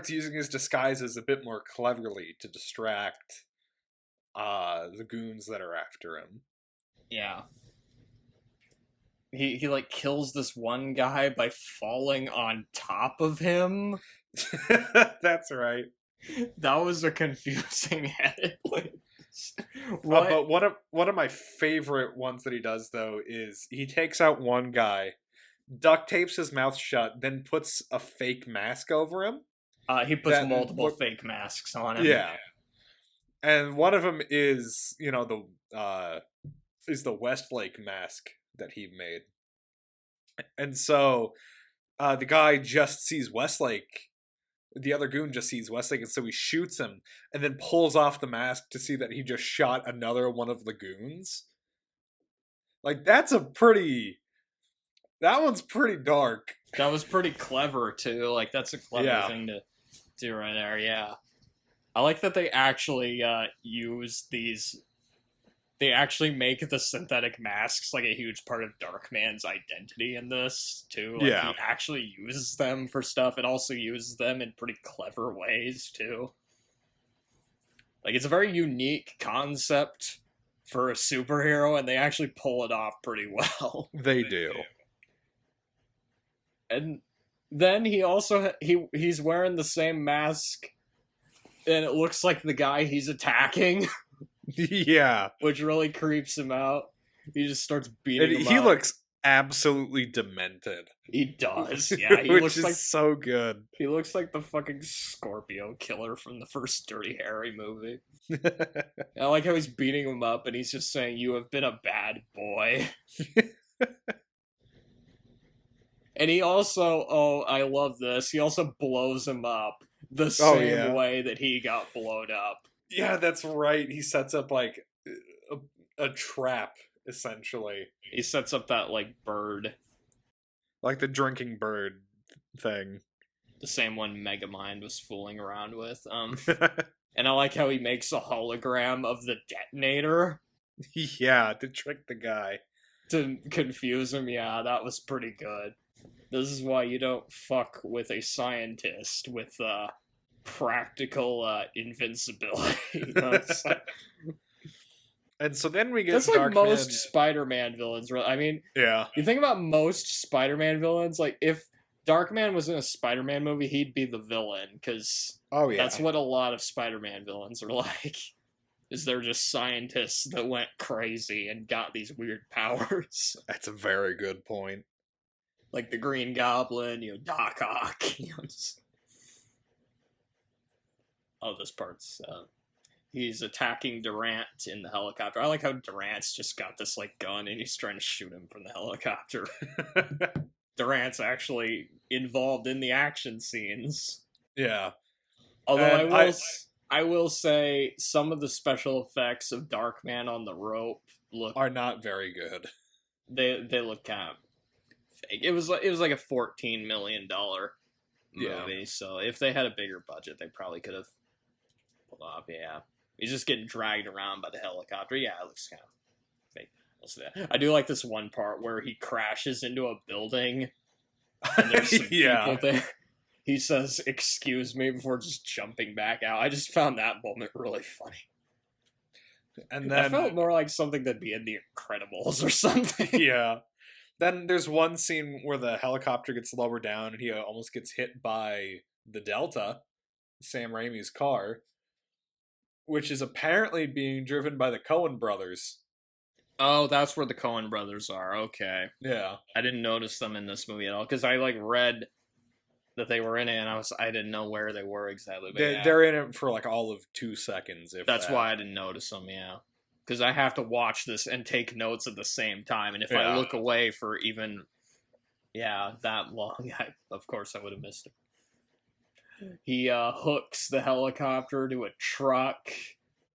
using his disguises a bit more cleverly to distract the goons that are after him. Yeah. He like kills this one guy by falling on top of him. That's right. That was a confusing edit. But one of my favorite ones that he does though is he takes out one guy, duct tapes his mouth shut, then puts a fake mask over him. He puts multiple fake masks on him. Yeah, and one of them is the Westlake mask that he made, and so the guy just sees Westlake. The other goon just sees Westlake, and so he shoots him, and then pulls off the mask to see that he just shot another one of the goons. Like that one's pretty dark. That was pretty clever too. Like that's a clever thing to do right there. Yeah, I like that they actually use these. They actually make the synthetic masks like a huge part of Darkman's identity in this too. Like, he actually uses them for stuff, and also uses them in pretty clever ways too. Like it's a very unique concept for a superhero, and they actually pull it off pretty well. They do. And then he also he's wearing the same mask, and it looks like the guy he's attacking. Yeah, which really creeps him out. He just starts beating him up. He looks absolutely demented. He does, yeah. He Which looks is like so good. He looks like the fucking Scorpio killer from the first Dirty Harry movie. I like how he's beating him up, and he's just saying, "You have been a bad boy." And he also, I love this. He also blows him up the same way that he got blown up. Yeah, that's right. He sets up like a trap, essentially. He sets up that like bird, like the drinking bird thing, the same one Megamind was fooling around with. And I like how he makes a hologram of the detonator. Yeah, to trick the guy, to confuse him. Yeah, that was pretty good. This is why you don't fuck with a scientist with practical invincibility. You know, it's like, And so then we get that's like Darkman. most Spider-Man villains. I mean, Yeah. you think about most Spider-Man villains, like if Darkman was in a Spider-Man movie, he'd be the villain, because that's what a lot of Spider-Man villains are like. Is they're just scientists that went crazy and got these weird powers. That's a very good point. Like the Green Goblin, Doc Ock. Oh, this part's he's attacking Durant in the helicopter. I like how Durant's just got this like gun and he's trying to shoot him from the helicopter. Durant's actually involved in the action scenes. Yeah. Although I will say some of the special effects of Darkman on the rope are not very good. They look kind of fake. It was like a $14 million movie, so if they had a bigger budget, they probably could have pulled off. Yeah, he's just getting dragged around by the helicopter. Yeah, it looks kind of fake. I do like this one part where he crashes into a building and there's some people there. He says, "Excuse me," before just jumping back out. I just found that moment really funny. And then I felt more like something that'd be in The Incredibles or something. Yeah. Then there's one scene where the helicopter gets lowered down and he almost gets hit by the Delta, Sam Raimi's car, which is apparently being driven by the Coen brothers. Oh, that's where the Coen brothers are. Okay. Yeah. I didn't notice them in this movie at all, because I read that they were in it, and I didn't know where they were exactly. But they're in it for all of 2 seconds. That's why I didn't notice them, because I have to watch this and take notes at the same time, and if I look away for even, that long, of course I would have missed it. He hooks the helicopter to a truck,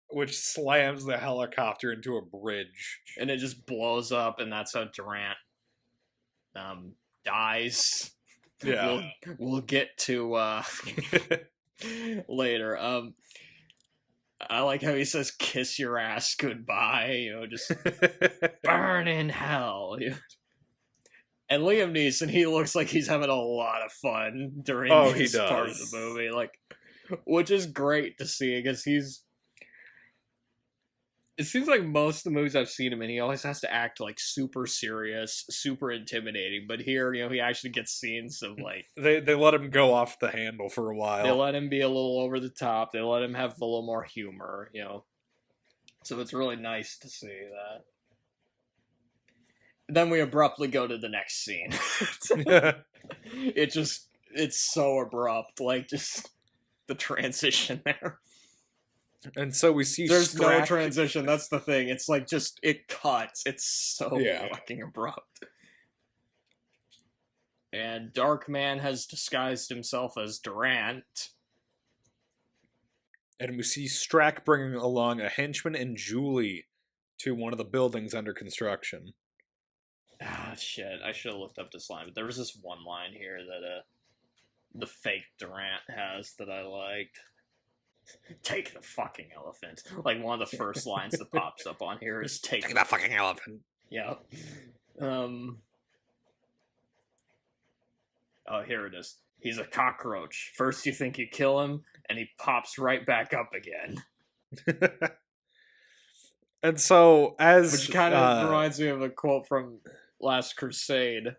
which slams the helicopter into a bridge, and it just blows up, and that's how Durant dies. Yeah, we'll get to later. I like how he says "kiss your ass goodbye," just burn in hell. And Liam Neeson, he looks like he's having a lot of fun during this part of the movie, which is great to see, because it seems like most of the movies I've seen him in, he always has to act super serious, super intimidating. But here, he actually gets scenes of they let him go off the handle for a while. They let him be a little over the top. They let him have a little more humor, So it's really nice to see that. Then we abruptly go to the next scene. It's so abrupt, just the transition there. And so we see there's no transition. That's the thing. It's it cuts. It's so fucking abrupt. And Darkman has disguised himself as Durant. And we see Strack bringing along a henchman and Julie to one of the buildings under construction. Ah, shit. I should have looked up this line, but there was this one line here that the fake Durant has that I liked. Take the fucking elephant. One of the first lines that pops up on here is take that fucking elephant. Yeah. Oh, here it is. He's a cockroach. First you think you kill him, and he pops right back up again. And so, which kind of reminds me of a quote from Last Crusade,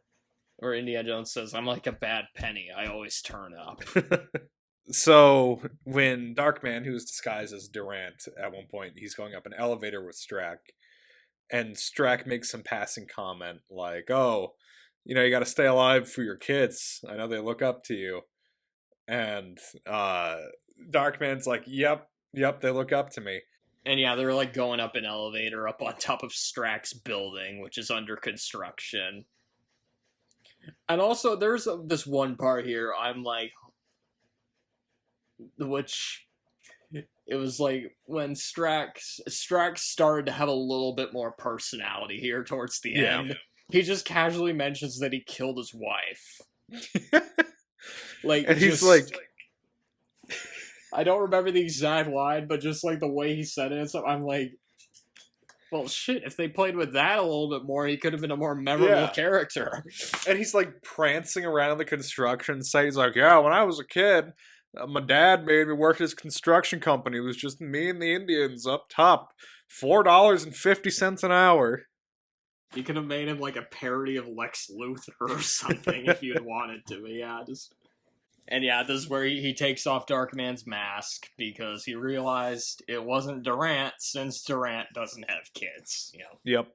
where Indiana Jones says, "I'm like a bad penny. I always turn up." So when Darkman, who's disguised as Durant at one point, he's going up an elevator with Strack, and Strack makes some passing comment "Oh, you got to stay alive for your kids. I know they look up to you." And Darkman's like, "Yep, they look up to me." And they're going up an elevator up on top of Strack's building, which is under construction. And also, there's this one part here I'm which it was when Strack started to have a little bit more personality here towards the end. He just casually mentions that he killed his wife. And he's I don't remember the exact line, but just the way he said it and stuff, I'm well, shit, if they played with that a little bit more, he could have been a more memorable character. And he's prancing around the construction site. He's like, "Yeah, when I was a kid, My dad made me work at his construction company. It was just me and the Indians up top. $4.50 an hour. You could have made him like a parody of Lex Luthor or something if you'd wanted to. But yeah, just. And yeah, this is where he takes off Darkman's mask because he realized it wasn't Durant, since Durant doesn't have kids, you know. Yep.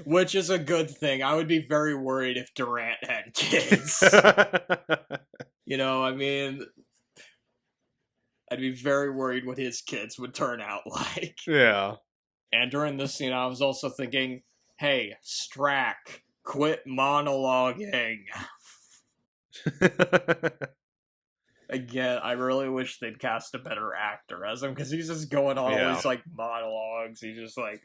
Which is a good thing. I would be very worried if Durant had kids. You know, I mean, I'd be very worried what his kids would turn out like. Yeah. And during this scene, I was also thinking, hey, Strack, quit monologuing. Again, I really wish they'd cast a better actor as him, because he's just going on all these, like, monologues. He's just like,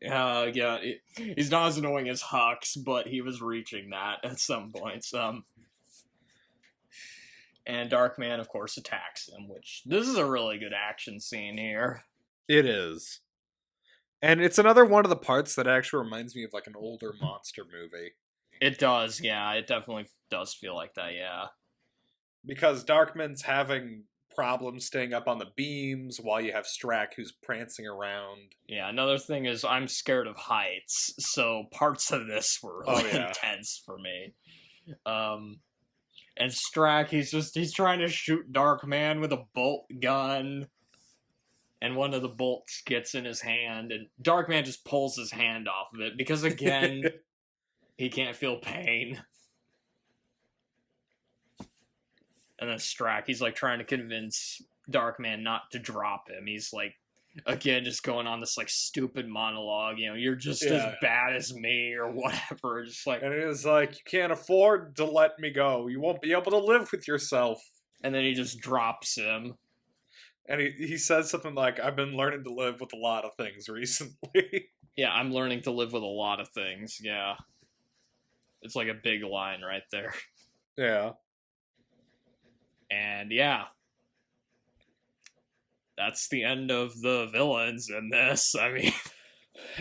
yeah, he's not as annoying as Hux, but he was reaching that at some points. And Darkman, of course, attacks him, which, this is a really good action scene here. It is. And it's another one of the parts that actually reminds me of, like, an older monster movie. It does, yeah. It definitely does feel like that, yeah. Because Darkman's having problems staying up on the beams while you have Strack who's prancing around. Yeah, another thing is I'm scared of heights, so parts of this were really intense for me. And Strack, he's trying to shoot Darkman with a bolt gun, and one of the bolts gets in his hand, and Darkman just pulls his hand off of it, because again, he can't feel pain. And then Strack, he's like trying to convince Darkman not to drop him. He's like, again, just going on this like stupid monologue, you know, you're just as bad as me or whatever. Just like, and it is like, you can't afford to let me go. You won't be able to live with yourself. And then he just drops him. And he says something like, I've been learning to live with a lot of things recently. Yeah, I'm learning to live with a lot of things, yeah. It's like a big line right there. Yeah. And yeah, that's the end of the villains in this. I mean,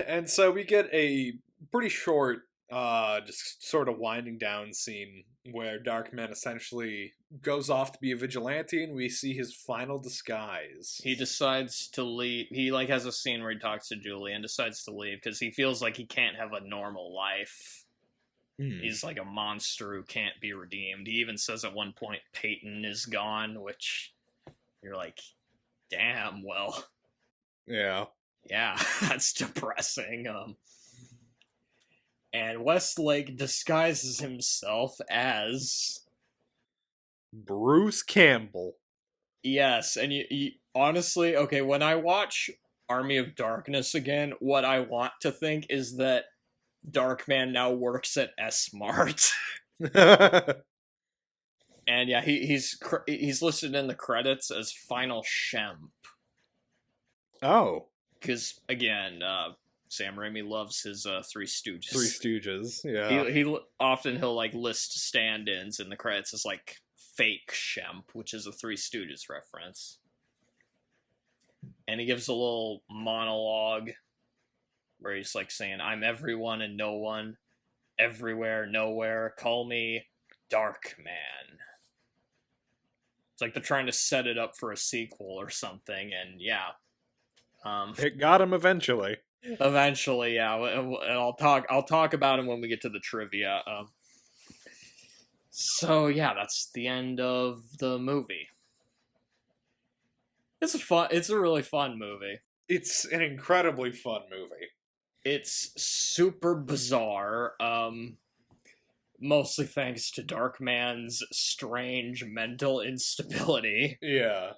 and so we get a pretty short, just sort of winding down scene where Darkman essentially goes off to be a vigilante, and we see his final disguise. He decides to leave. He like has a scene where he talks to Julie and decides to leave because he feels like he can't have a normal life. He's like a monster who can't be redeemed. He even says at one point Peyton is gone, which you're like, damn, well. Yeah. Yeah, that's depressing. And Westlake disguises himself as Bruce Campbell. Yes, and you honestly, okay, when I watch Army of Darkness again, what I want to think is that Darkman now works at S-Mart. And yeah, he's listed in the credits as Final Shemp. Oh. Because, again, Sam Raimi loves his Three Stooges. Three Stooges, yeah. He'll like list stand-ins in the credits as like Fake Shemp, which is a Three Stooges reference. And he gives a little monologue where he's like saying, I'm everyone and no one, everywhere, nowhere, call me Darkman. It's like they're trying to set it up for a sequel or something, and yeah. It got him eventually. Eventually, yeah. And I'll talk about him when we get to the trivia. So yeah, that's the end of the movie. It's a really fun movie. It's an incredibly fun movie. It's super bizarre, mostly thanks to Darkman's strange mental instability. Yeah.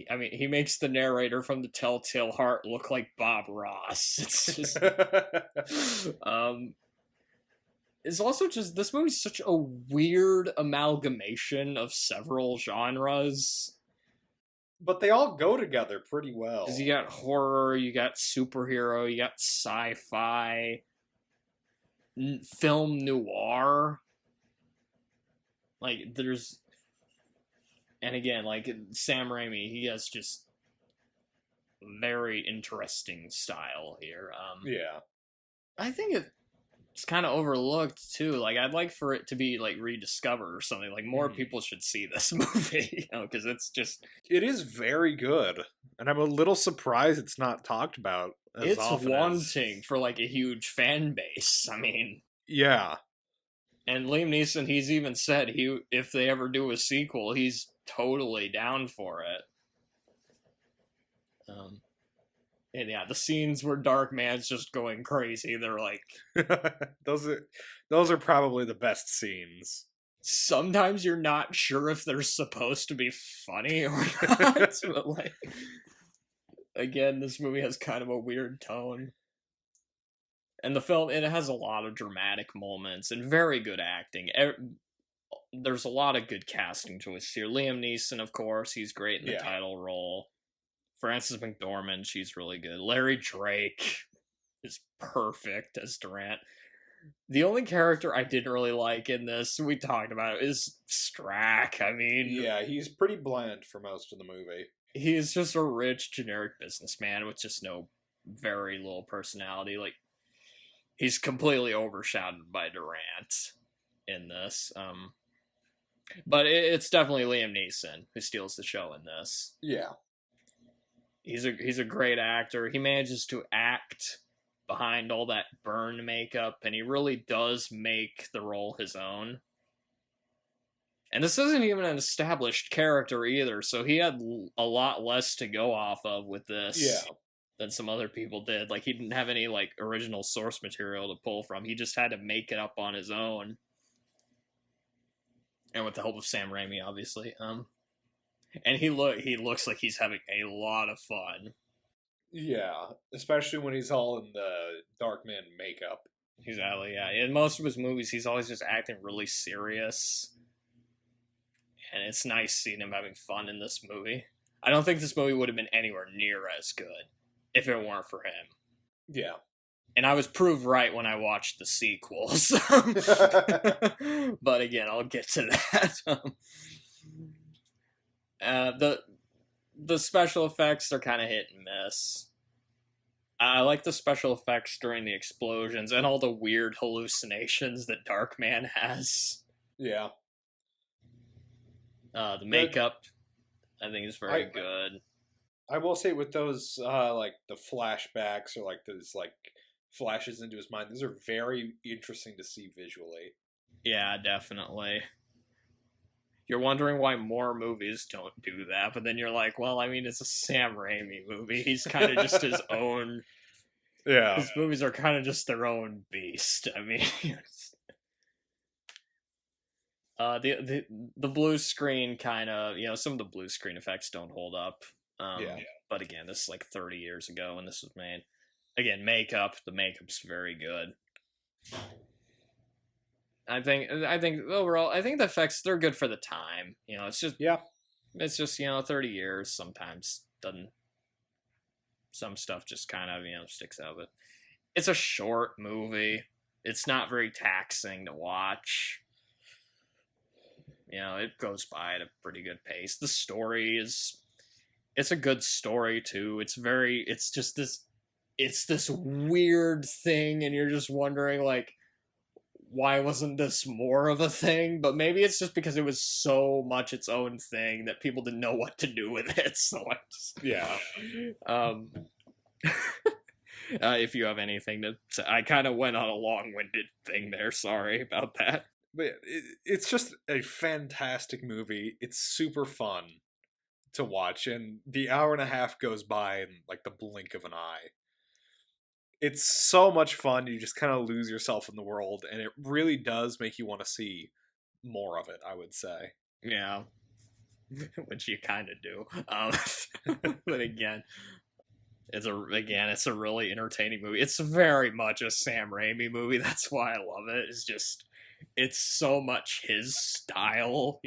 I mean, he makes the narrator from the Telltale Heart look like Bob Ross. It's just... it's also just... This movie's such a weird amalgamation of several genres. But they all go together pretty well. Because you got horror, you got superhero, you got sci-fi, film noir. Like, there's... And again, like, Sam Raimi, he has just very interesting style here. Yeah. I think it's kind of overlooked too. Like, I'd like for it to be like rediscovered or something. Like, more people should see this movie, because it's just, it is very good, and I'm a little surprised it's not talked about as it's often wanting for like a huge fan base. I mean, yeah. and Liam Neeson, he's even said if they ever do a sequel, he's totally down for it. And yeah, the scenes where Darkman's just going crazy, they're like, those are probably the best scenes. sometimes you're not sure if they're supposed to be funny or not. But like, again, this movie has kind of a weird tone. And the film, it has a lot of dramatic moments and very good acting. There's a lot of good casting choices here. Liam Neeson, of course, he's great in the title role. Frances McDormand, she's really good. Larry Drake is perfect as Dren. The only character I didn't really like in this, we talked about it, is Strack. I mean... yeah, he's pretty bland for most of the movie. He's just a rich, generic businessman with just very little personality. Like, he's completely overshadowed by Durant in this. But it's definitely Liam Neeson who steals the show in this. Yeah. He's a great actor. He manages to act behind all that burn makeup, and he really does make the role his own. And this isn't even an established character either, so he had a lot less to go off of with this than some other people did. Like, he didn't have any like original source material to pull from. He just had to make it up on his own. And with the help of Sam Raimi, obviously. And he looks like he's having a lot of fun. Yeah, especially when he's all in the Darkman makeup. Exactly, yeah. In most of his movies, he's always just acting really serious. And it's nice seeing him having fun in this movie. I don't think this movie would have been anywhere near as good if it weren't for him. Yeah. And I was proved right when I watched the sequels. But again, I'll get to that. The special effects, they're kind of hit and miss. I like the special effects during the explosions and all the weird hallucinations that Darkman has. Yeah. The makeup, I think, is very good. I will say with those, like, the flashbacks or, like, those, like, flashes into his mind, those are very interesting to see visually. Yeah, definitely. You're wondering why more movies don't do that, but then you're like, well, I mean, it's a Sam Raimi movie. He's kind of just his own... Yeah. His movies are kind of just their own beast. I mean... the blue screen kind of, some of the blue screen effects don't hold up. But again, this is like 30 years ago when this was made. Again, the makeup's very good. I think overall, I think the effects, they're good for the time. It's just 30 years sometimes some stuff just kind of, sticks out of it. It's a short movie. It's not very taxing to watch. It goes by at a pretty good pace. The story it's a good story too. It's this weird thing, and you're just wondering, like, why wasn't this more of a thing? But maybe it's just because it was so much its own thing that people didn't know what to do with it. So if you have anything to say, I kind of went on a long-winded thing there. Sorry about that. But it's just a fantastic movie. It's super fun to watch, and the hour and a half goes by in like the blink of an eye. It's so much fun. You just kind of lose yourself in the world, and it really does make you want to see more of it, I would say. Yeah. Which you kind of do. But again, it's a really entertaining movie. It's very much a Sam Raimi movie. That's why I love it. It's so much his style,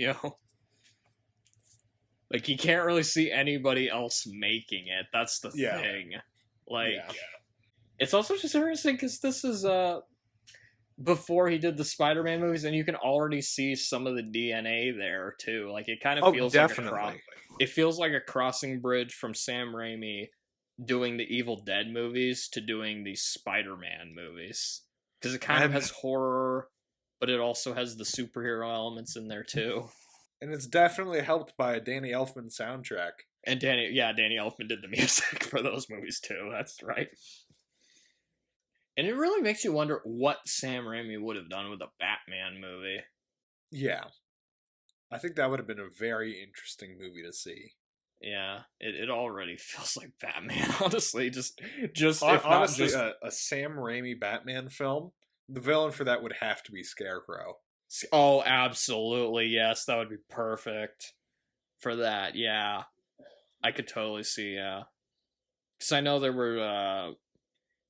Like, you can't really see anybody else making it. That's the thing. Like, it's also just interesting because this is before he did the Spider-Man movies, and you can already see some of the DNA there too. Like, it kind of feels definitely. It feels like a crossing bridge from Sam Raimi doing the Evil Dead movies to doing the Spider-Man movies. Because it kind of has horror, but it also has the superhero elements in there too. And it's definitely helped by a Danny Elfman soundtrack. And Danny Elfman did the music for those movies too. That's right. And it really makes you wonder what Sam Raimi would have done with a Batman movie. Yeah. I think that would have been a very interesting movie to see. Yeah, it already feels like Batman, honestly. Just honestly, a Sam Raimi Batman film, the villain for that would have to be Scarecrow. Oh, absolutely, yes. That would be perfect for that, yeah. I could totally see, yeah. Because I know there were,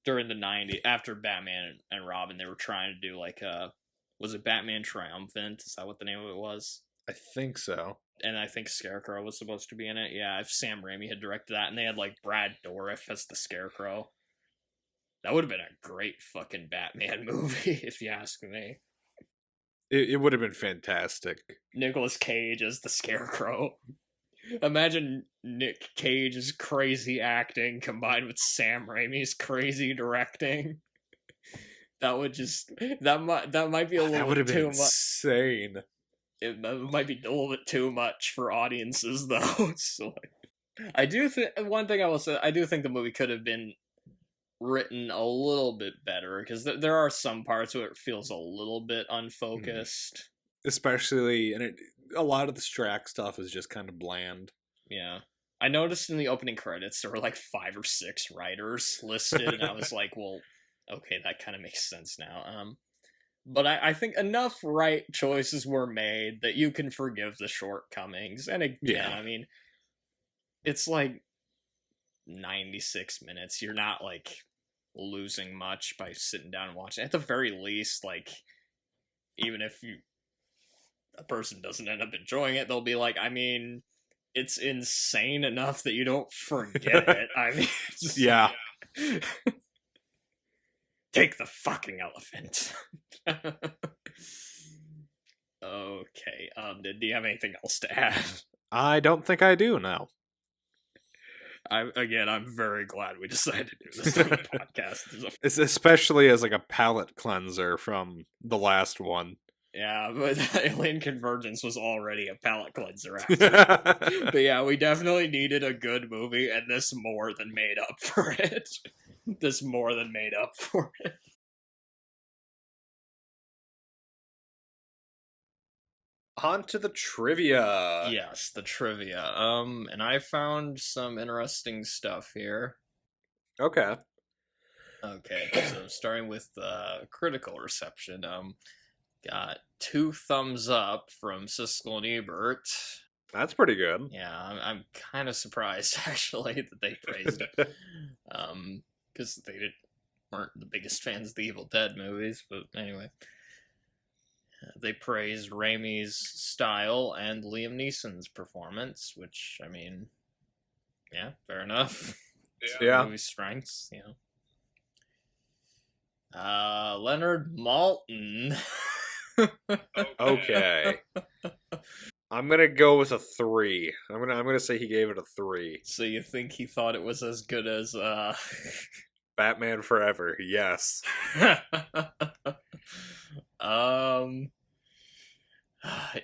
during the 90s, after Batman and Robin, they were trying to do, like, was it Batman Triumphant? Is that what the name of it was? I think so. And I think Scarecrow was supposed to be in it. Yeah, if Sam Raimi had directed that, and they had, like, Brad Dourif as the Scarecrow. That would have been a great fucking Batman movie, if you ask me. It would have been fantastic. Nicolas Cage as the Scarecrow. Imagine Nick Cage's crazy acting combined with Sam Raimi's crazy directing. That would just that might be a little bit too much. Insane. It might be a little bit too much for audiences, though. So, I do think one thing I will say, I do think the movie could have been written a little bit better, because there are some parts where it feels a little bit unfocused. Especially, and a lot of the Strack stuff is just kind of bland. Yeah. I noticed in the opening credits there were like 5 or 6 writers listed, and I was like, well, okay, that kind of makes sense now. But I think enough right choices were made that you can forgive the shortcomings. And again, I mean, it's like 96 minutes. You're not like losing much by sitting down and watching. At the very least, like, even if a person doesn't end up enjoying it, they'll be like, I mean, it's insane enough that you don't forget it. I mean, yeah. Take the fucking elephant. Okay. Do you have anything else to add? I don't think I do now. I'm very glad we decided to do this on the podcast. It's especially as like a palate cleanser from the last one. Yeah, but Alien Convergence was already a palate cleanser after. But yeah, we definitely needed a good movie, and this more than made up for it. This more than made up for it. On to the trivia. Yes, the trivia. And I found some interesting stuff here. Okay. Okay, so starting with critical reception, got 2 thumbs up from Siskel and Ebert. That's pretty good. Yeah, I'm kind of surprised, actually, that they praised it. Because they weren't the biggest fans of the Evil Dead movies, but anyway. They praised Raimi's style and Liam Neeson's performance, which, I mean, yeah, fair enough. Yeah. Movie's strengths, you know. Leonard Maltin. Okay. I'm gonna go with a 3. I'm gonna say he gave it a 3. So you think he thought it was as good as Batman Forever? Yes.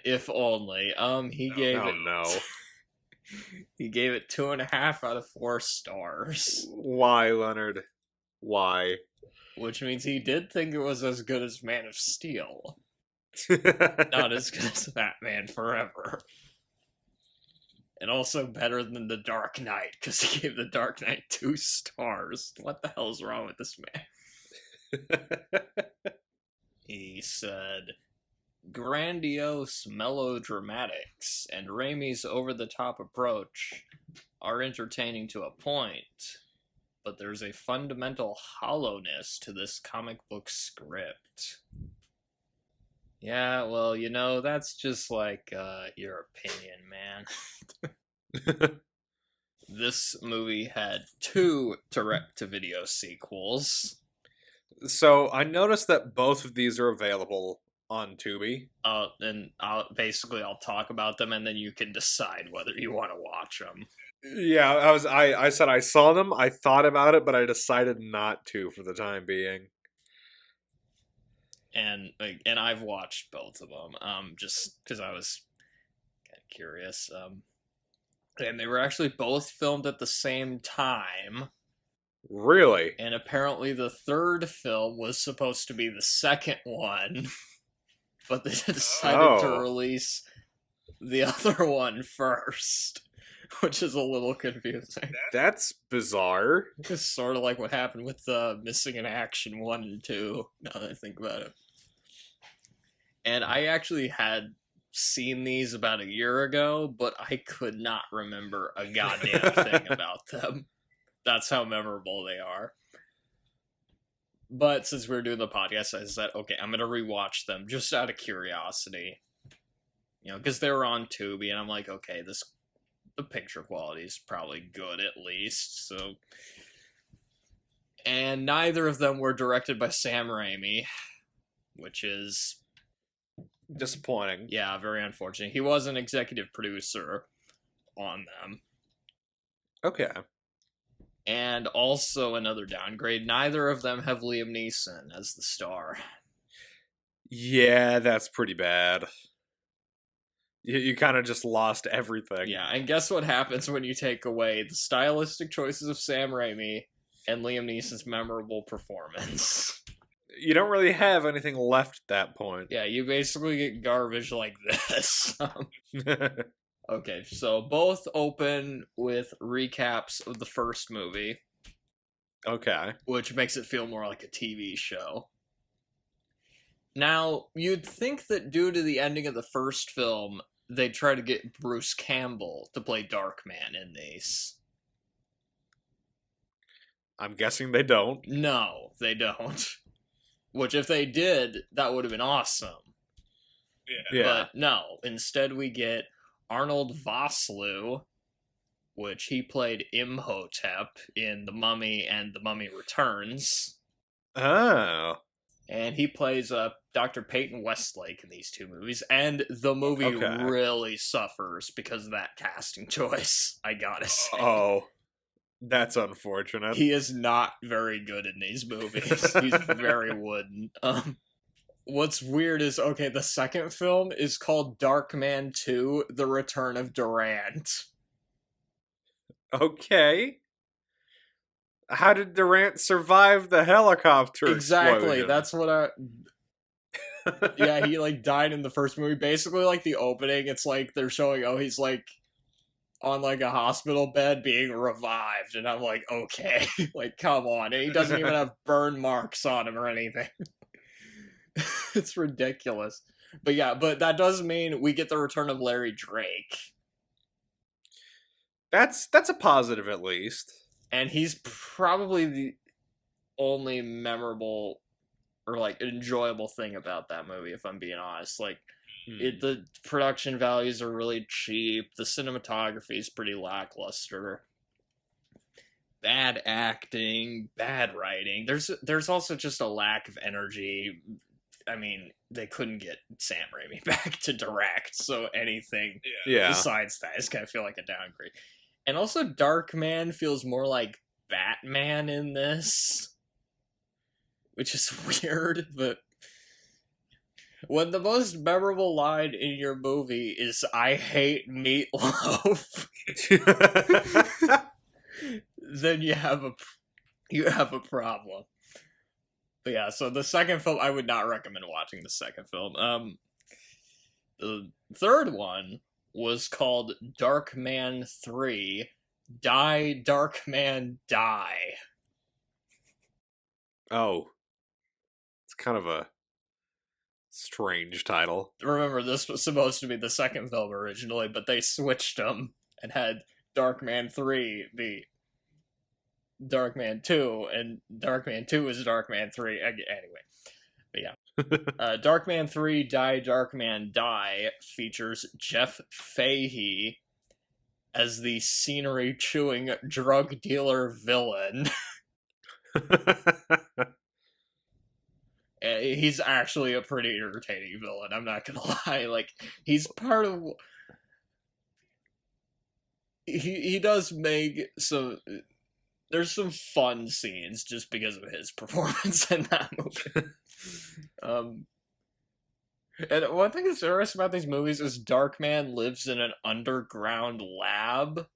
If only. He gave it. No. He gave it 2.5 out of 4 stars. Why, Leonard? Why? Which means he did think it was as good as Man of Steel. Not as good as Batman Forever. And also better than The Dark Knight, because he gave The Dark Knight 2 stars. What the hell's wrong with this man? He said, grandiose melodramatics and Raimi's over-the-top approach are entertaining to a point, but there's a fundamental hollowness to this comic book script. Yeah, well, you know, that's just like your opinion, man. This movie had 2 direct-to-video sequels. So I noticed that both of these are available on Tubi. And I'll talk about them, and then you can decide whether you want to watch them. Yeah, I said I saw them, I thought about it, but I decided not to for the time being. and I've watched both of them, just because I was kind of curious. And they were actually both filmed at the same time. Really? And apparently the third film was supposed to be the second one, but they decided to release the other one first, which is a little confusing. That's bizarre. It's sort of like what happened with Missing in Action 1 and 2, now that I think about it. And I actually had seen these about a year ago, but I could not remember a goddamn thing about them. That's how memorable they are. But since we were doing the podcast, I said, okay, I'm going to rewatch them just out of curiosity. You know, because they were on Tubi, and I'm like, okay, the picture quality is probably good at least. So, and neither of them were directed by Sam Raimi, which is disappointing. Yeah, very unfortunate. He was an executive producer on them. Okay. And also another downgrade, neither of them have Liam Neeson as the star. Yeah, that's pretty bad. You kind of just lost everything. Yeah, and guess what happens when you take away the stylistic choices of Sam Raimi and Liam Neeson's memorable performance? You don't really have anything left at that point. Yeah, you basically get garbage like this. Okay, so both open with recaps of the first movie. Okay. Which makes it feel more like a TV show. Now, you'd think that due to the ending of the first film, they'd try to get Bruce Campbell to play Darkman in these. I'm guessing they don't. No, they don't. Which, if they did, that would have been awesome. Yeah. But no, instead we get Arnold Vosloo, which he played Imhotep in The Mummy and The Mummy Returns. Oh. And he plays Dr. Peyton Westlake in these two movies, and the movie really suffers because of that casting choice, I gotta say. Oh, that's unfortunate. He is not very good in these movies. He's very wooden. What's weird is, okay, the second film is called Darkman 2, The Return of Durant. Okay. How did Durant survive the helicopter Exactly, explosion? that's what yeah, he, like, died in the first movie. Basically, like, the opening, it's like they're showing, oh, he's, like, on, like, a hospital bed being revived, and I'm like, okay, like, come on. And he doesn't even have burn marks on him or anything. It's ridiculous. But yeah, but that does mean we get the return of Larry Drake. That's a positive, at least. And he's probably the only memorable or, like, enjoyable thing about that movie, if I'm being honest. Like, the production values are really cheap. The cinematography is pretty lackluster. Bad acting, bad writing. There's also just a lack of energy. I mean, they couldn't get Sam Raimi back to direct, so anything besides that is going to feel like a downgrade. And also, Darkman feels more like Batman in this, which is weird, but when the most memorable line in your movie is, "I hate meatloaf," then you have a problem. But yeah, so the second film, I would not recommend watching the second film. The third one was called Darkman 3, Die, Darkman, Die. Oh. It's kind of a strange title. Remember, this was supposed to be the second film originally, but they switched them and had Darkman 3 be Darkman 2, and Darkman 2 is Darkman 3. Anyway, but yeah. Darkman 3, Die, Darkman, Die features Jeff Fahey as the scenery-chewing drug dealer villain. He's actually a pretty irritating villain, I'm not gonna lie. Like, he's part of... He does make some There's some fun scenes just because of his performance in that movie. And one thing that's interesting about these movies is Darkman lives in an underground lab.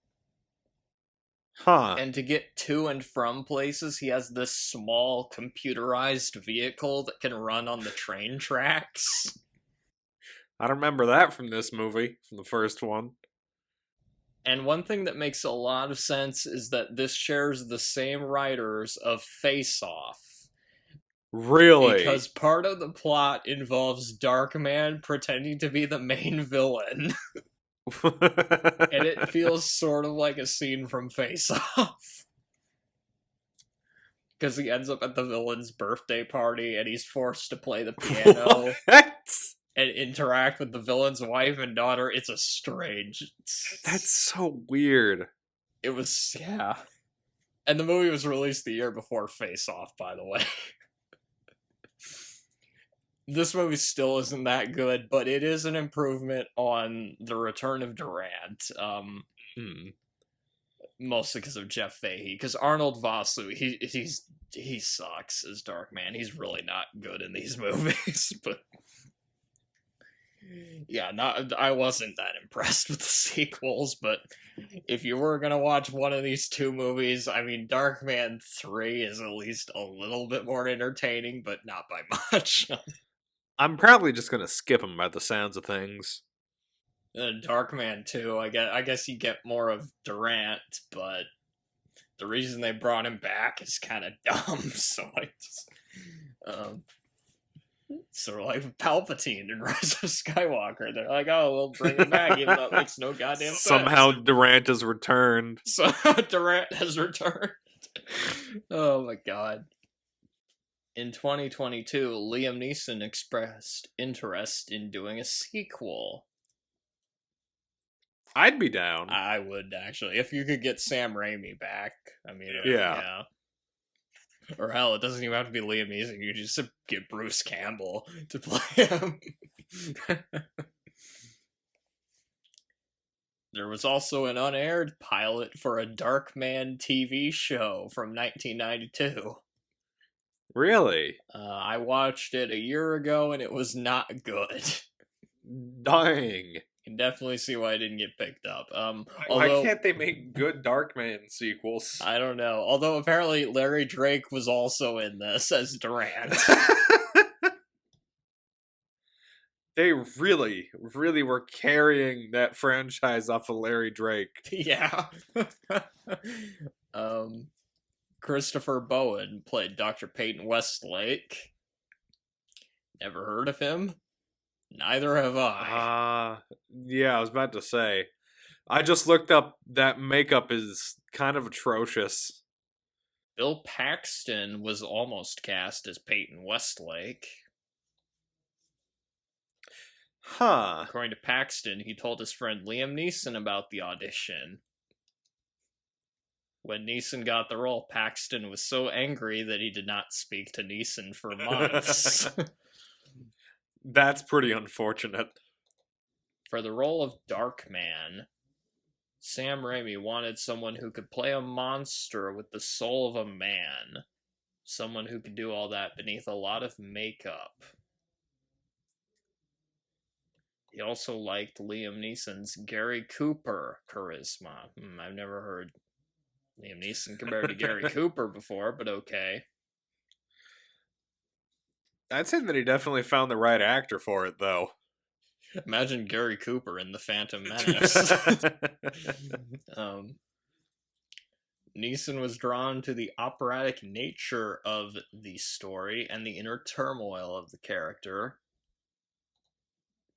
Huh. And to get to and from places, he has this small computerized vehicle that can run on the train tracks. I don't remember that from this movie, from the first one. And one thing that makes a lot of sense is that this shares the same writers of Face Off. Really? Because part of the plot involves Darkman pretending to be the main villain. And it feels sort of like a scene from Face Off. Because he ends up at the villain's birthday party and he's forced to play the piano. What? And interact with the villain's wife and daughter. It's a strange... That's so weird. It was, yeah. And the movie was released the year before Face Off, by the way. This movie still isn't that good, but it is an improvement on The Return of Durant. Mostly because of Jeff Fahey. Because Arnold Vosloo, he sucks as Darkman. He's really not good in these movies, but... Yeah, I wasn't that impressed with the sequels, but if you were gonna watch one of these two movies, I mean, Darkman 3 is at least a little bit more entertaining, but not by much. I'm probably just gonna skip him by the sounds of things. Darkman 2, I guess you get more of Durant, but the reason they brought him back is kind of dumb, so I just... sort of like Palpatine in Rise of Skywalker. They're like, oh, we'll bring him back, even though it makes no goddamn sense. Somehow Durant has returned. So Durant has returned. Oh my god. In 2022, Liam Neeson expressed interest in doing a sequel. I'd be down. I would, actually. If you could get Sam Raimi back. I mean, yeah. Or hell, it doesn't even have to be Liam Neeson. You just get Bruce Campbell to play him. There was also an unaired pilot for a Darkman TV show from 1992. Really? I watched it a year ago and it was not good. Dang. You can definitely see why it didn't get picked up. Why can't they make good Darkman sequels? I don't know. Although apparently Larry Drake was also in this as Durant. They really, really were carrying that franchise off of Larry Drake. Yeah. Christopher Bowen played Dr. Peyton Westlake. Never heard of him? Neither have I. Yeah, I was about to say. I just looked up that makeup is kind of atrocious. Bill Paxton was almost cast as Peyton Westlake. Huh. According to Paxton, he told his friend Liam Neeson about the audition. When Neeson got the role, Paxton was so angry that he did not speak to Neeson for months. That's pretty unfortunate. For the role of Darkman, Sam Raimi wanted someone who could play a monster with the soul of a man. Someone who could do all that beneath a lot of makeup. He also liked Liam Neeson's Gary Cooper charisma. I've never heard Liam Neeson compared to Gary Cooper before, but okay. I'd say that he definitely found the right actor for it, though. Imagine Gary Cooper in The Phantom Menace. Neeson was drawn to the operatic nature of the story and the inner turmoil of the character.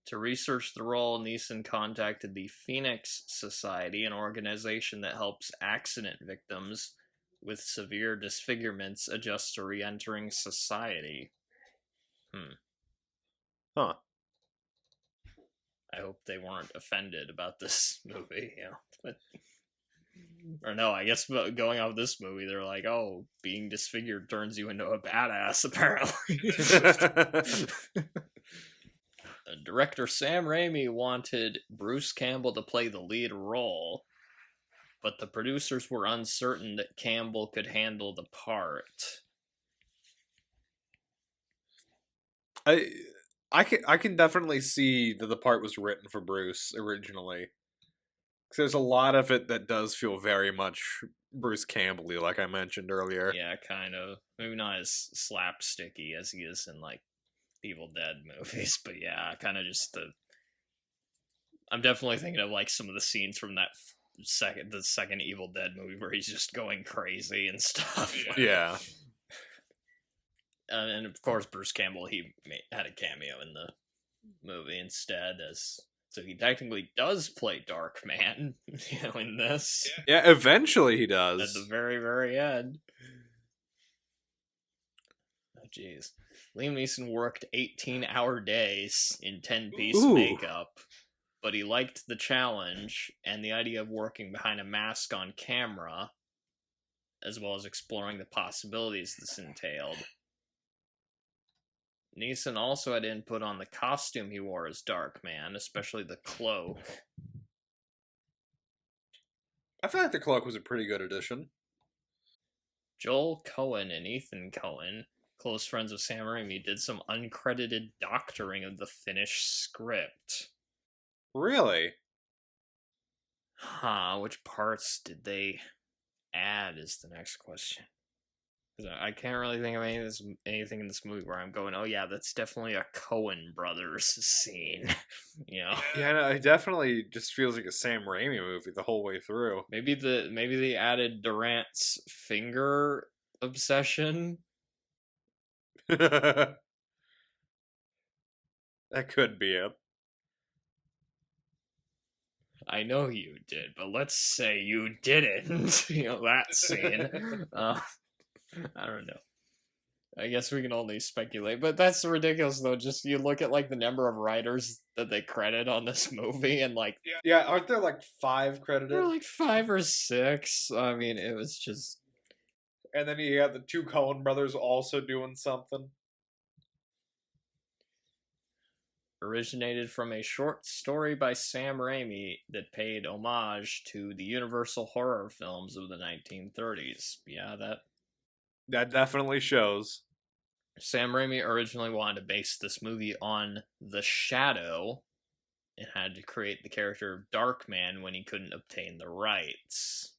To research the role, Neeson contacted the Phoenix Society, an organization that helps accident victims with severe disfigurements adjust to re-entering society. Huh. I hope they weren't offended about this movie, you know. Or no, I guess going off this movie, they're like, oh, being disfigured turns you into a badass, apparently. Director Sam Raimi wanted Bruce Campbell to play the lead role, but the producers were uncertain that Campbell could handle the part. I can definitely see that the part was written for Bruce originally. 'Cause there's a lot of it that does feel very much Bruce Campbell-y, like I mentioned earlier. Yeah, kind of. Maybe not as slapsticky as he is in like Evil Dead movies, but yeah, kind of just the. I'm definitely thinking of like some of the scenes from that the second Evil Dead movie where he's just going crazy and stuff. Yeah. And of course, Bruce Campbell had a cameo in the movie instead, so he technically does play Darkman, in this. Yeah, eventually he does. At the very, very end. Oh, jeez. Liam Neeson worked 18-hour days in 10-piece makeup, but he liked the challenge and the idea of working behind a mask on camera, as well as exploring the possibilities this entailed. Neeson also had input on the costume he wore as Darkman, especially the cloak. I feel like the cloak was a pretty good addition. Joel Cohen and Ethan Cohen, close friends of Sam Raimi, did some uncredited doctoring of the finished script. Really? Which parts did they add is the next question. I can't really think of anything in this movie where I'm going, oh yeah, that's definitely a Coen Brothers scene. Yeah, no, it definitely just feels like a Sam Raimi movie the whole way through. Maybe they added Durant's finger obsession. That could be it. I know you did, but let's say you didn't. That scene. I don't know. I guess we can only speculate, but that's ridiculous though. Just you look at like the number of writers that they credit on this movie, and like yeah, aren't there like 5 credited? There were like 5 or 6. I mean, it was just. And then you got the 2 Coen brothers also doing something. Originated from a short story by Sam Raimi that paid homage to the Universal horror films of the 1930s. Yeah, that definitely shows. Sam Raimi originally wanted to base this movie on The Shadow and had to create the character of Darkman when he couldn't obtain the rights.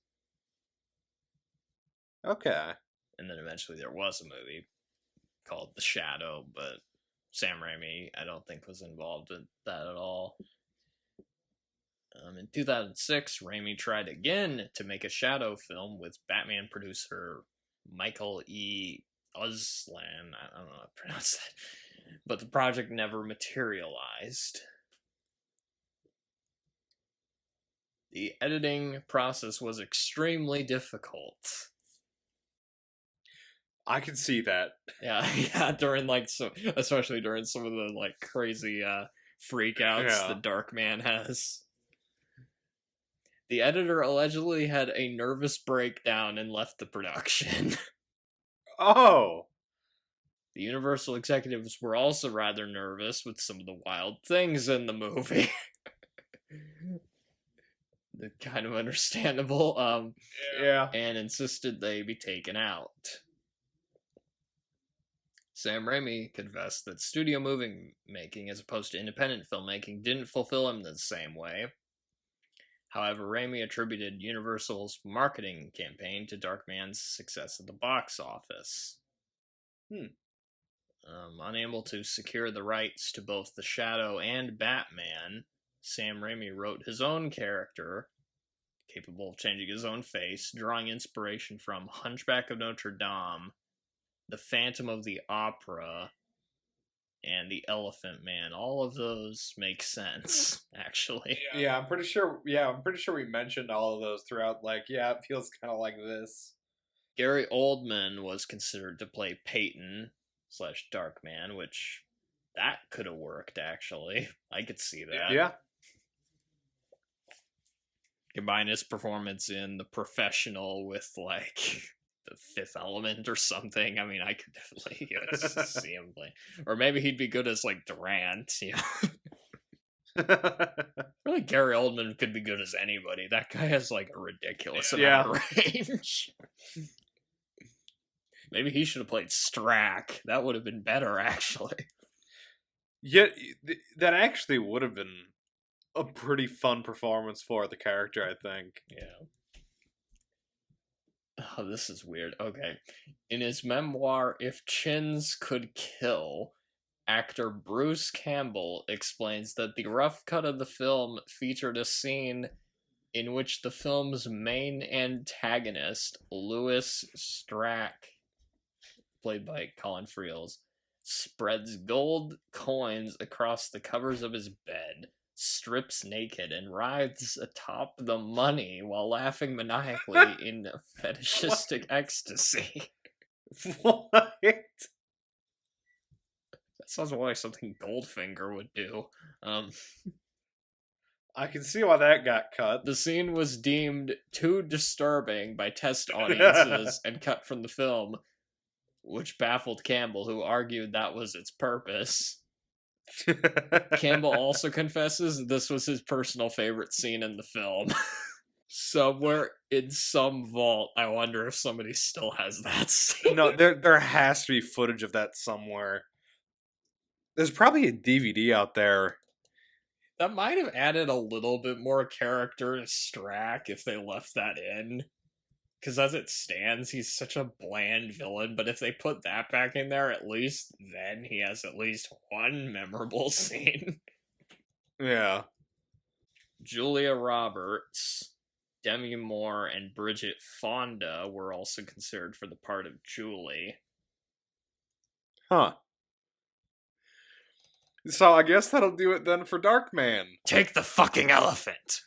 Okay. And then eventually there was a movie called The Shadow, but Sam Raimi, I don't think, was involved in that at all. In 2006, Raimi tried again to make a Shadow film with Batman producer Michael E. Uslan. I don't know how to pronounce that. But the project never materialized. The editing process was extremely difficult. I can see that. Yeah, especially during some of the like crazy freakouts that Darkman has. The editor allegedly had a nervous breakdown and left the production. Oh. The Universal executives were also rather nervous with some of the wild things in the movie. Kind of understandable. Yeah. And insisted they be taken out. Sam Raimi confessed that studio movie making as opposed to independent filmmaking didn't fulfill him the same way. However, Raimi attributed Universal's marketing campaign to Darkman's success at the box office. Unable to secure the rights to both The Shadow and Batman, Sam Raimi wrote his own character, capable of changing his own face, drawing inspiration from Hunchback of Notre Dame, The Phantom of the Opera, and The Elephant Man. All of those make sense, actually. Yeah, I'm pretty sure we mentioned all of those throughout. Like, yeah, it feels kind of like this. Gary Oldman was considered to play Peyton / Darkman, which that could have worked, actually. I could see that. Yeah. Combine his performance in The Professional with, like, The Fifth Element or something. I mean, I could definitely see him play. Or maybe he'd be good as, like, Durant, Really, Gary Oldman could be good as anybody. That guy has like a ridiculous Yeah. amount of range. Maybe he should have played Strack. That would have been better, actually. Yet that actually would have been a pretty fun performance for the character, I think. Yeah. Oh, this is weird. Okay. In his memoir, If Chins Could Kill, actor Bruce Campbell explains that the rough cut of the film featured a scene in which the film's main antagonist, Louis Strack, played by Colin Friels, spreads gold coins across the covers of his bed, strips naked, and writhes atop the money while laughing maniacally in fetishistic ecstasy. What? That sounds more like something Goldfinger would do. I can see why that got cut. The scene was deemed too disturbing by test audiences and cut from the film, which baffled Campbell, who argued that was its purpose. Campbell also confesses this was his personal favorite scene in the film. Somewhere in some vault, I wonder if somebody still has that scene. No, there has to be footage of that somewhere. There's probably a DVD out there. That might have added a little bit more character to Strack if they left that in. Because as it stands, he's such a bland villain, but if they put that back in there, at least then he has at least one memorable scene. Yeah. Julia Roberts, Demi Moore, and Bridget Fonda were also considered for the part of Julie. Huh. So I guess that'll do it then for Darkman. Take the fucking elephant!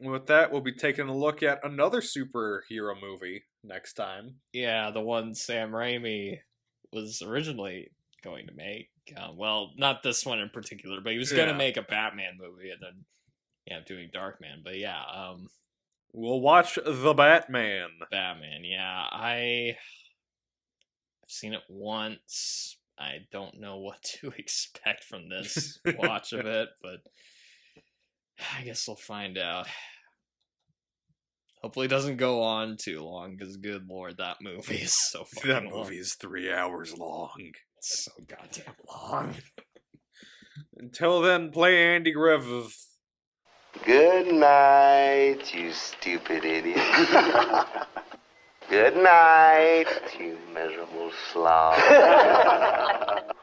With that, we'll be taking a look at another superhero movie next time. Yeah, the one Sam Raimi was originally going to make. Well, not this one in particular, but he was going to make a Batman movie and then, doing Darkman. But yeah, we'll watch The Batman. Batman, yeah. I've seen it once. I don't know what to expect from this watch of it, but I guess we'll find out. Hopefully it doesn't go on too long, because good lord, that movie is so fucking That long. movie is 3 hours long. It's so goddamn long. Until then, play Andy Griffith. Good night, you stupid idiot. Good night, you miserable slob.